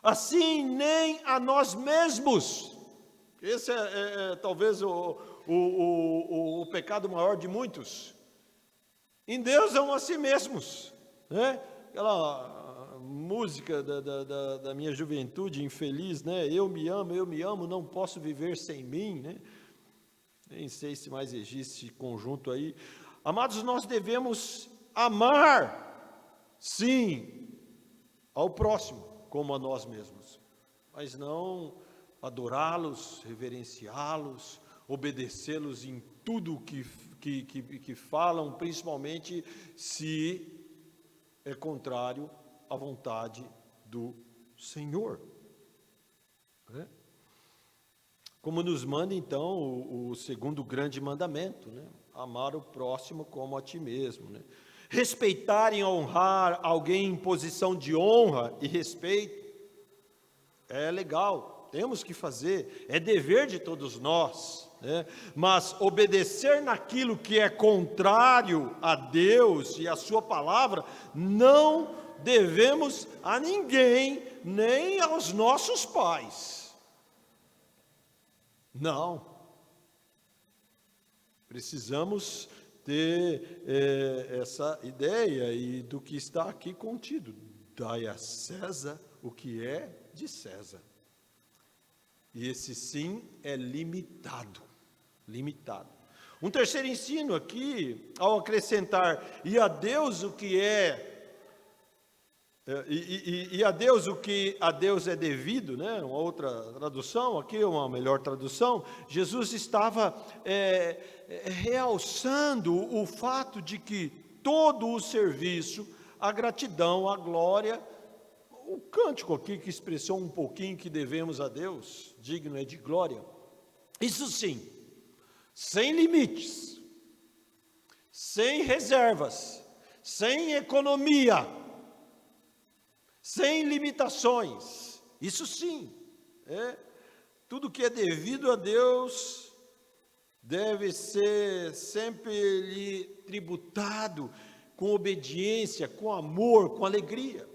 Speaker 1: assim nem a nós mesmos. Esse é talvez o pecado maior de muitos. Endeusam a si mesmos, né? Aquela música da minha juventude infeliz, né? Eu me amo, não posso viver sem mim, né? Nem sei se mais existe conjunto aí. Amados, nós devemos amar, sim, ao próximo, como a nós mesmos, mas não adorá-los, reverenciá-los, obedecê-los em tudo que falam, principalmente se é contrário à vontade do Senhor. Né? Como nos manda, então, o segundo grande mandamento, né? Amar o próximo como a ti mesmo, né? Respeitar e honrar alguém em posição de honra e respeito é legal, temos que fazer, é dever de todos nós, né? Mas obedecer naquilo que é contrário a Deus e a sua palavra, não devemos a ninguém, nem aos nossos pais. Não. Precisamos ter essa ideia e do que está aqui contido. Dai a César o que é de César. E esse sim é limitado. Um terceiro ensino aqui, ao acrescentar, e a Deus o que é a Deus o que a Deus é devido, né? Uma outra tradução, aqui uma melhor tradução, Jesus estava realçando o fato de que todo o serviço, a gratidão, a glória, o cântico aqui que expressou um pouquinho que devemos a Deus, digno é de glória, isso sim, sem limites, sem reservas, sem economia, sem limitações, isso sim, tudo que é devido a Deus deve ser sempre lhe tributado com obediência, com amor, com alegria.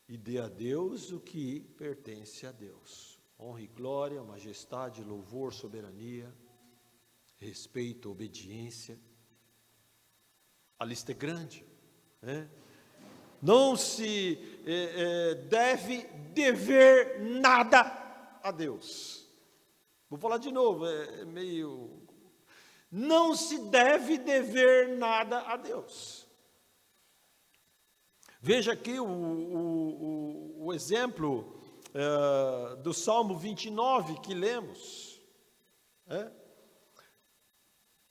Speaker 1: E dê a Deus o que pertence a Deus. Honra e glória, majestade, louvor, soberania, respeito, obediência. A lista é grande, né? Não se deve dever nada a Deus. Vou falar de novo, não se deve dever nada a Deus. Veja aqui o exemplo do Salmo 29 que lemos.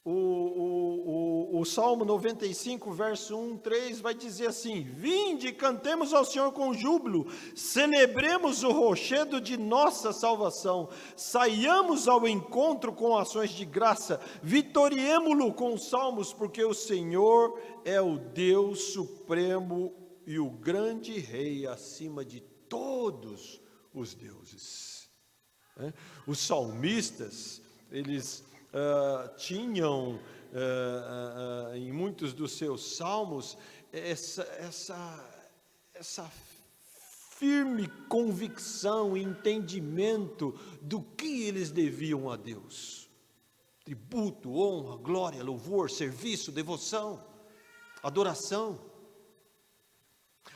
Speaker 1: O Salmo 95, verso 1, 3, vai dizer assim: vinde, cantemos ao Senhor com júbilo, celebremos o rochedo de nossa salvação, saiamos ao encontro com ações de graça, vitoriemo-lo com salmos, porque o Senhor é o Deus supremo e o grande Rei acima de todos os deuses. Os salmistas, eles tinham em muitos dos seus salmos essa firme convicção e entendimento do que eles deviam a Deus: tributo, honra, glória, louvor, serviço, devoção, adoração.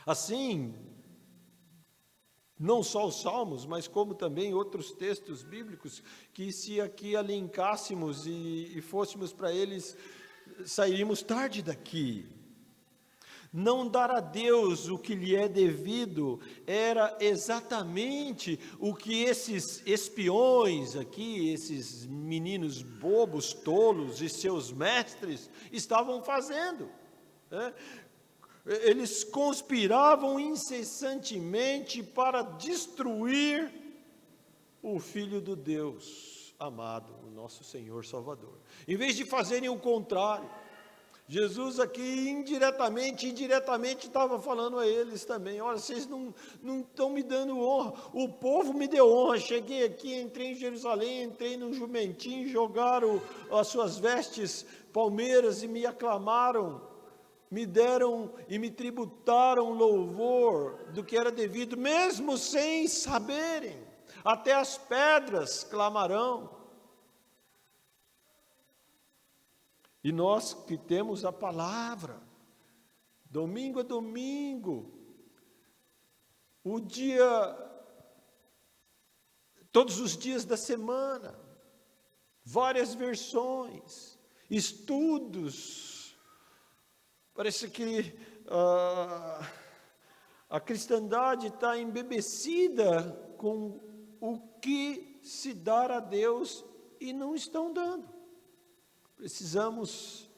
Speaker 1: Assim, não só os salmos, mas como também outros textos bíblicos, que se aqui alencássemos e fôssemos para eles, sairíamos tarde daqui. Não dar a Deus o que lhe é devido era exatamente o que esses espiões aqui, esses meninos bobos, tolos e seus mestres estavam fazendo, né? Eles conspiravam incessantemente para destruir o Filho do Deus amado, o nosso Senhor Salvador. Em vez de fazerem o contrário, Jesus aqui indiretamente estava falando a eles também: olha, vocês não estão me dando honra, o povo me deu honra, cheguei aqui, entrei em Jerusalém, entrei num jumentinho, jogaram as suas vestes palmeiras e me aclamaram, me deram e me tributaram louvor do que era devido, mesmo sem saberem. Até as pedras clamarão. E nós que temos a palavra, domingo a domingo, todos os dias da semana, várias versões, estudos. Parece que a cristandade está embebecida com o que se dar a Deus e não estão dando. Precisamos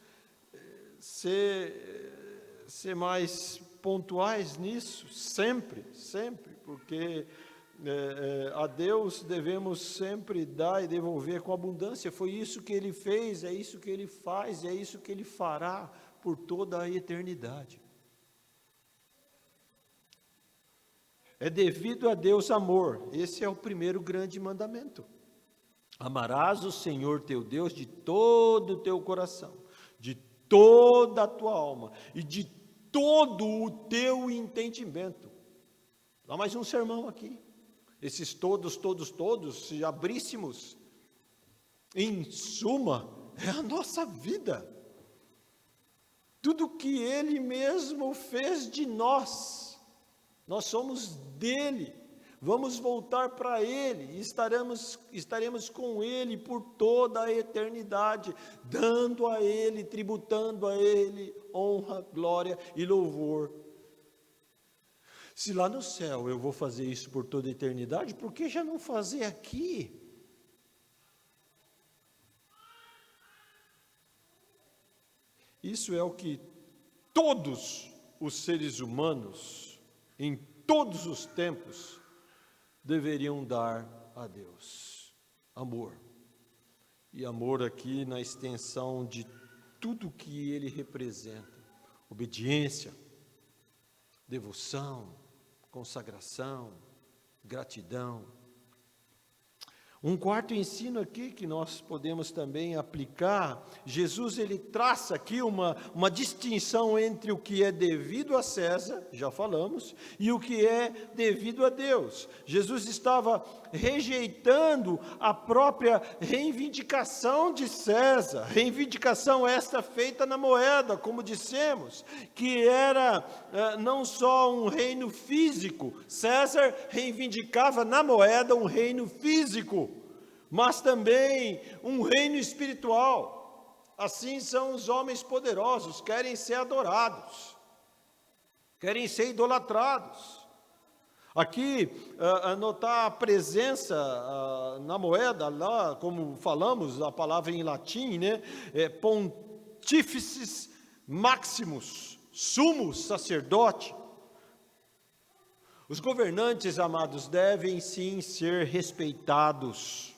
Speaker 1: ser mais pontuais nisso, sempre, porque a Deus devemos sempre dar e devolver com abundância. Foi isso que Ele fez, é isso que Ele faz, é isso que Ele fará por toda a eternidade. É devido a Deus amor. Esse é o primeiro grande mandamento. Amarás o Senhor teu Deus de todo o teu coração, de toda a tua alma e de todo o teu entendimento. Dá mais um sermão aqui. Esses todos, se abríssemos, em suma, é a nossa vida. Tudo que Ele mesmo fez de nós, nós somos dele, vamos voltar para Ele, estaremos com Ele por toda a eternidade, dando a Ele, tributando a Ele honra, glória e louvor. Se lá no céu eu vou fazer isso por toda a eternidade, por que já não fazer aqui? Isso é o que todos os seres humanos, em todos os tempos, deveriam dar a Deus: amor. E amor aqui na extensão de tudo que Ele representa: obediência, devoção, consagração, gratidão. Um quarto ensino aqui que nós podemos também aplicar, Jesus ele traça aqui uma distinção entre o que é devido a César, já falamos, e o que é devido a Deus. Jesus estava rejeitando a própria reivindicação de César, reivindicação esta feita na moeda, como dissemos, que era não só um reino físico, César reivindicava na moeda um reino físico, mas também um reino espiritual. Assim são os homens poderosos, querem ser adorados, querem ser idolatrados. Aqui, anotar a presença na moeda, lá, como falamos, a palavra em latim, né? Pontífices maximus, sumo sacerdote. Os governantes, amados, devem sim ser respeitados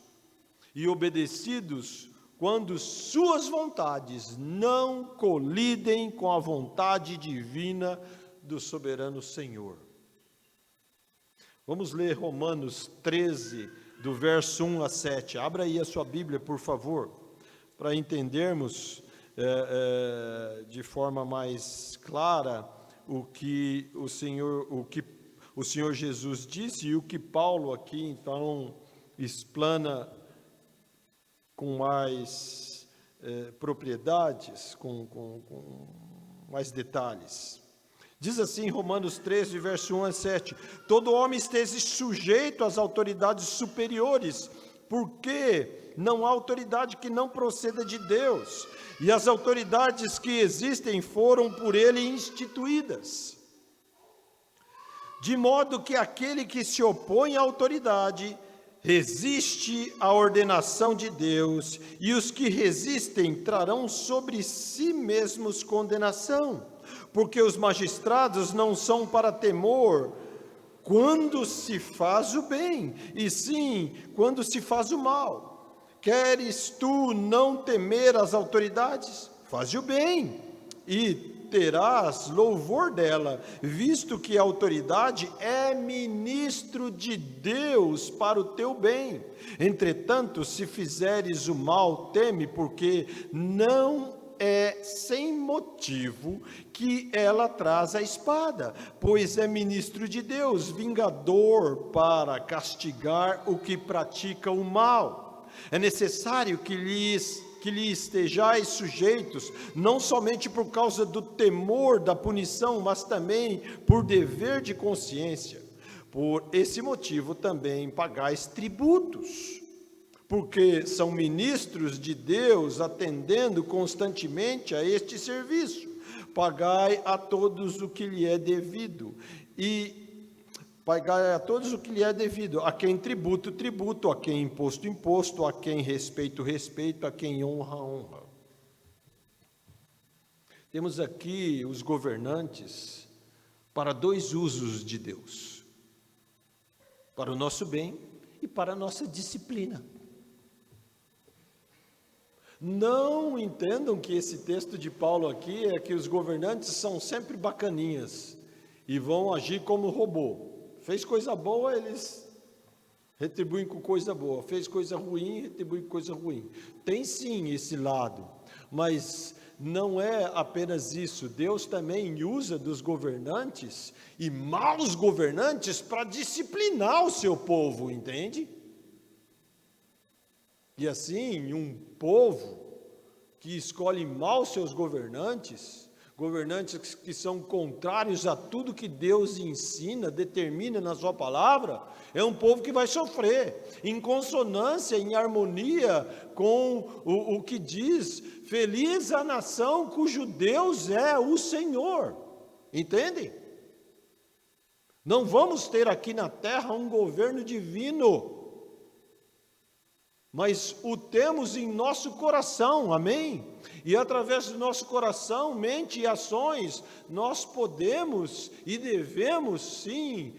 Speaker 1: e obedecidos quando suas vontades não colidem com a vontade divina do soberano Senhor. Vamos ler Romanos 13, do verso 1 a 7. Abra aí a sua Bíblia, por favor, para entendermos de forma mais clara o que o Senhor Jesus disse e o que Paulo aqui, então, explana com mais propriedades, com mais detalhes. Diz assim, Romanos 13, verso 1 a 7, todo homem esteja sujeito às autoridades superiores, porque não há autoridade que não proceda de Deus, e as autoridades que existem foram por ele instituídas. De modo que aquele que se opõe à autoridade resiste à ordenação de Deus, e os que resistem trarão sobre si mesmos condenação. Porque os magistrados não são para temor quando se faz o bem, e sim quando se faz o mal. Queres tu não temer as autoridades? Faze o bem, e terás louvor dela, visto que a autoridade é ministro de Deus para o teu bem. Entretanto, se fizeres o mal, teme, porque não é sem motivo que ela traz a espada, pois é ministro de Deus, vingador para castigar o que pratica o mal. É necessário que lhe estejais sujeitos, não somente por causa do temor da punição, mas também por dever de consciência. Por esse motivo também pagais tributos, porque são ministros de Deus, atendendo constantemente a este serviço. Pagai a todos o que lhe é devido, pagai a todos o que lhe é devido, a quem tributo, tributo, a quem imposto, imposto, a quem respeito, respeito, a quem honra, honra. Temos aqui os governantes para dois usos de Deus, para o nosso bem e para a nossa disciplina. Não entendam que esse texto de Paulo aqui é que os governantes são sempre bacaninhas e vão agir como robô. Fez coisa boa, eles retribuem com coisa boa. Fez coisa ruim, retribuem com coisa ruim. Tem sim esse lado, mas não é apenas isso. Deus também usa dos governantes e maus governantes para disciplinar o seu povo, entende? E assim, um povo que escolhe mal seus governantes, governantes que são contrários a tudo que Deus ensina, determina na sua palavra, é um povo que vai sofrer, em consonância, em harmonia com o que diz, feliz a nação cujo Deus é o Senhor, entendem? Não vamos ter aqui na terra um governo divino, mas o temos em nosso coração, amém? E através do nosso coração, mente e ações, nós podemos e devemos sim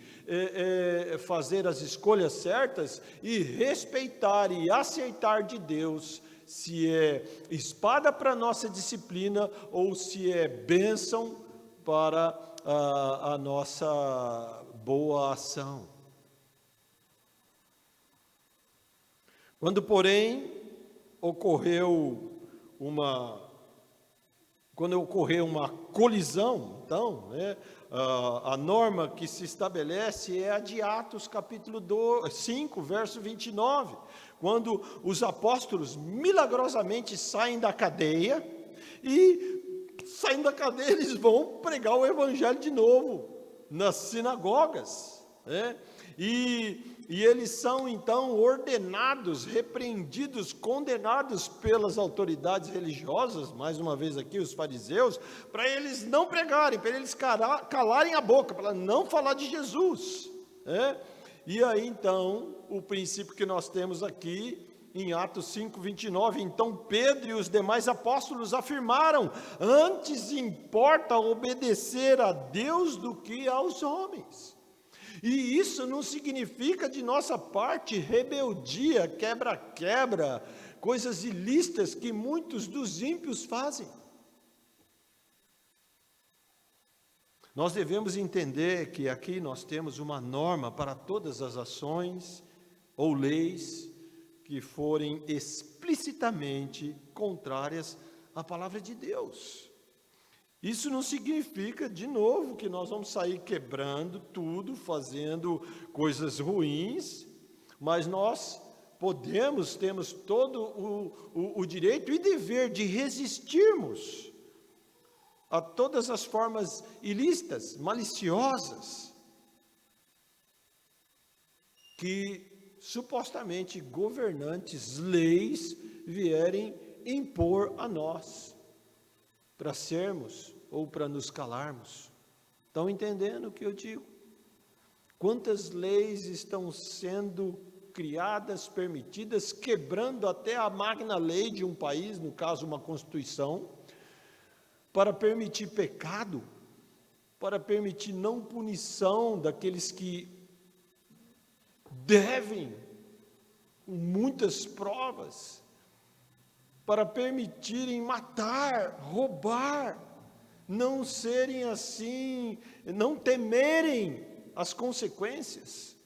Speaker 1: fazer as escolhas certas e respeitar e aceitar de Deus, se é espada para a nossa disciplina ou se é bênção para a nossa boa ação. Quando, porém, ocorreu uma colisão, então, a norma que se estabelece é a de Atos capítulo 5, verso 29, quando os apóstolos milagrosamente saem da cadeia, e saindo da cadeia eles vão pregar o evangelho de novo, nas sinagogas, e eles são então ordenados, repreendidos, condenados pelas autoridades religiosas, mais uma vez aqui os fariseus, para eles não pregarem, para eles calarem a boca, para não falar de Jesus. E aí então, o princípio que nós temos aqui, em Atos 5, 29, então Pedro e os demais apóstolos afirmaram: antes importa obedecer a Deus do que aos homens. E isso não significa de nossa parte rebeldia, quebra-quebra, coisas ilícitas que muitos dos ímpios fazem. Nós devemos entender que aqui nós temos uma norma para todas as ações ou leis que forem explicitamente contrárias à palavra de Deus. Isso não significa, de novo, que nós vamos sair quebrando tudo, fazendo coisas ruins, mas nós temos todo o direito e dever de resistirmos a todas as formas ilícitas, maliciosas, que supostamente governantes, leis, vierem impor a nós, para sermos ou para nos calarmos. Estão entendendo o que eu digo? Quantas leis estão sendo criadas, permitidas, quebrando até a magna lei de um país, no caso uma constituição, para permitir pecado, para permitir não punição daqueles que devem, com muitas provas, para permitirem matar, roubar, não serem assim, não temerem as consequências.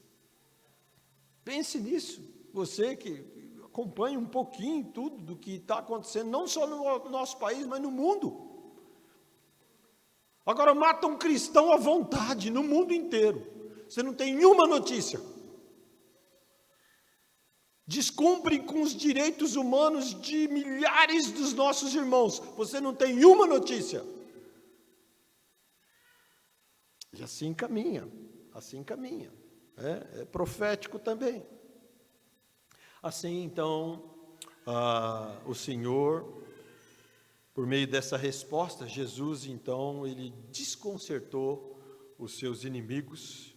Speaker 1: Pense nisso, você que acompanha um pouquinho tudo do que está acontecendo, não só no nosso país, mas no mundo. Agora matam um cristão à vontade, no mundo inteiro, você não tem nenhuma notícia. Descumprem com os direitos humanos de milhares dos nossos irmãos, você não tem nenhuma notícia. E assim caminha, é profético também. Assim então, o Senhor, por meio dessa resposta, Jesus então, ele desconcertou os seus inimigos.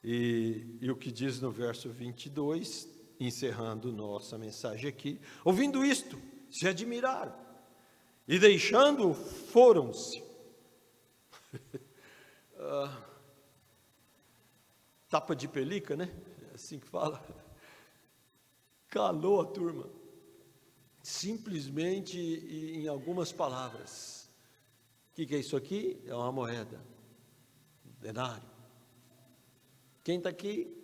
Speaker 1: E o que diz no verso 22, encerrando nossa mensagem aqui: ouvindo isto, se admiraram, e deixando-o, foram-se. Tapa de pelica, né? É assim que fala. Calou a turma. Simplesmente em algumas palavras. O que é isso aqui? É uma moeda, um denário. Quem está aqui?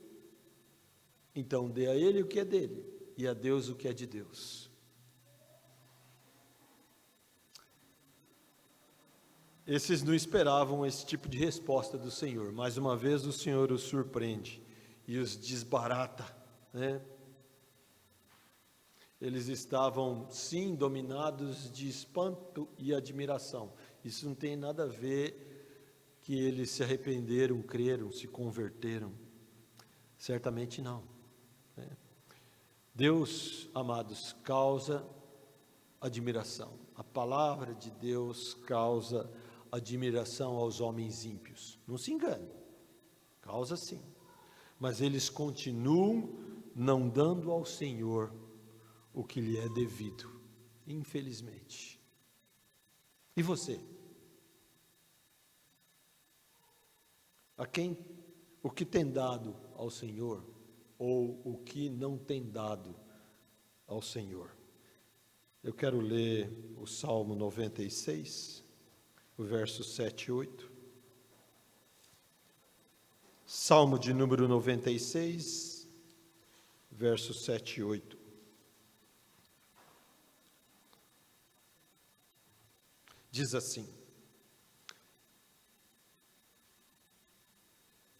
Speaker 1: Então dê a ele o que é dele, e a Deus o que é de Deus. Esses não esperavam esse tipo de resposta do Senhor. Mais uma vez o Senhor os surpreende e os desbarata, né? Eles estavam, sim, dominados de espanto e admiração. Isso não tem nada a ver que eles se arrependeram, creram, se converteram. Certamente não. Deus, amados, causa admiração. A palavra de Deus causa admiração aos homens ímpios. Não se engane, causa sim. Mas eles continuam não dando ao Senhor o que lhe é devido, infelizmente. E você? A quem o que tem dado ao Senhor, ou o que não tem dado ao Senhor? Eu quero ler o Salmo 96, o verso 7 e 8. Salmo de número 96, versos 7 e 8. Diz assim: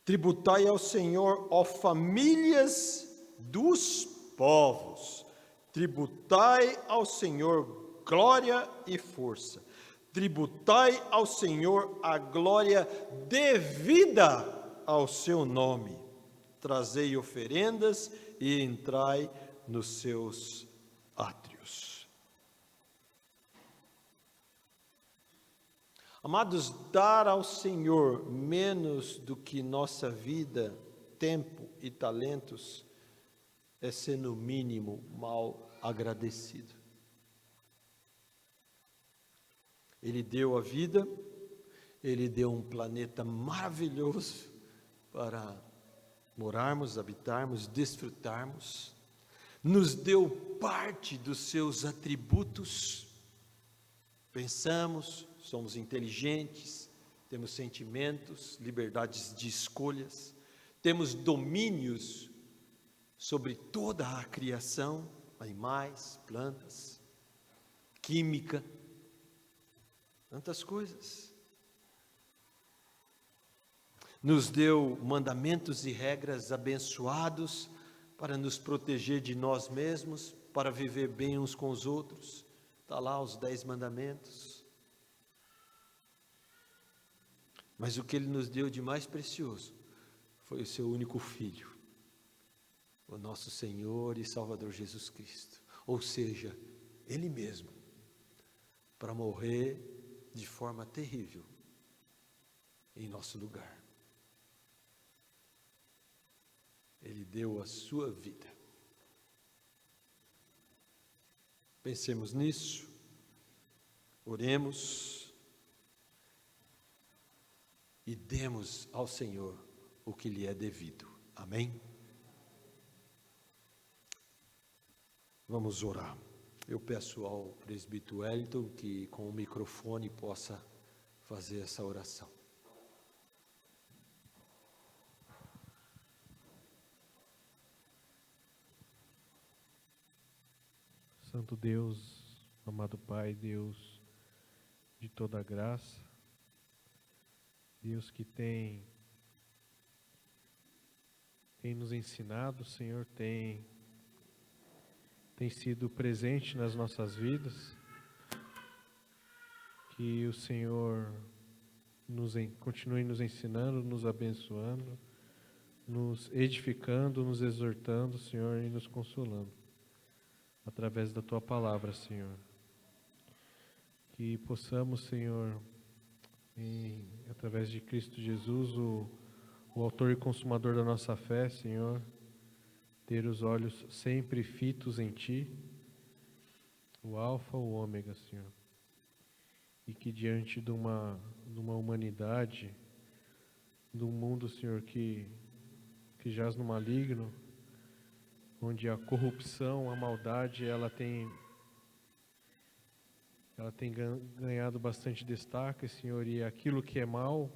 Speaker 1: tributai ao Senhor, ó famílias dos povos, tributai ao Senhor glória e força, tributai ao Senhor a glória devida ao seu nome, trazei oferendas e entrai nos seus átrios. Amados, dar ao Senhor menos do que nossa vida, tempo e talentos é ser, no mínimo, mal agradecido. Ele deu a vida, Ele deu um planeta maravilhoso para morarmos, habitarmos, desfrutarmos, nos deu parte dos seus atributos. Pensamos, somos inteligentes, temos sentimentos, liberdades de escolhas, temos domínios sobre toda a criação, animais, plantas, química, tantas coisas. Nos deu mandamentos e regras abençoados para nos proteger de nós mesmos, para viver bem uns com os outros. Está lá os 10 mandamentos. Mas o que Ele nos deu de mais precioso foi o seu único Filho, o nosso Senhor e Salvador Jesus Cristo. Ou seja, Ele mesmo, para morrer de forma terrível em nosso lugar. Ele deu a sua vida. Pensemos nisso, oremos e demos ao Senhor o que lhe é devido. Amém? Vamos orar. Eu peço ao presbítero Wellington que com o microfone possa fazer essa oração.
Speaker 2: Santo Deus, amado Pai, Deus de toda graça, Deus que tem nos ensinado, Senhor, tem sido presente nas nossas vidas, que o Senhor continue nos ensinando, nos abençoando, nos edificando, nos exortando, Senhor, e nos consolando, através da Tua palavra, Senhor. Que possamos, Senhor, através de Cristo Jesus, o autor e consumador da nossa fé, Senhor, ter os olhos sempre fitos em Ti, o Alfa, o Ômega, Senhor. E que diante de uma humanidade, de um mundo, Senhor, que jaz no maligno, onde a corrupção, a maldade, ela tem ganhado bastante destaque, Senhor, e aquilo que é mal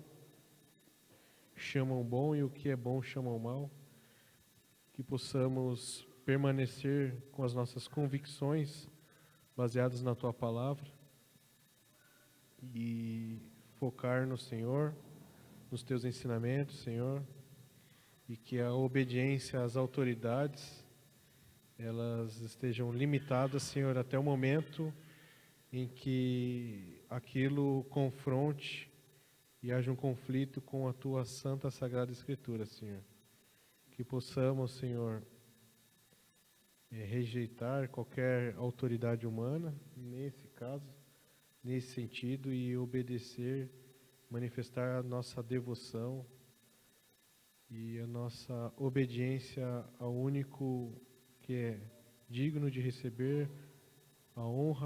Speaker 2: chamam bom e o que é bom chamam mal. Que possamos permanecer com as nossas convicções baseadas na Tua palavra e focar no Senhor, nos Teus ensinamentos, Senhor, e que a obediência às autoridades elas estejam limitadas, Senhor, até o momento em que aquilo confronte e haja um conflito com a Tua Santa Sagrada Escritura, Senhor. Que possamos, Senhor, rejeitar qualquer autoridade humana, nesse caso, nesse sentido, e obedecer, manifestar a nossa devoção e a nossa obediência ao único que é digno de receber a honra,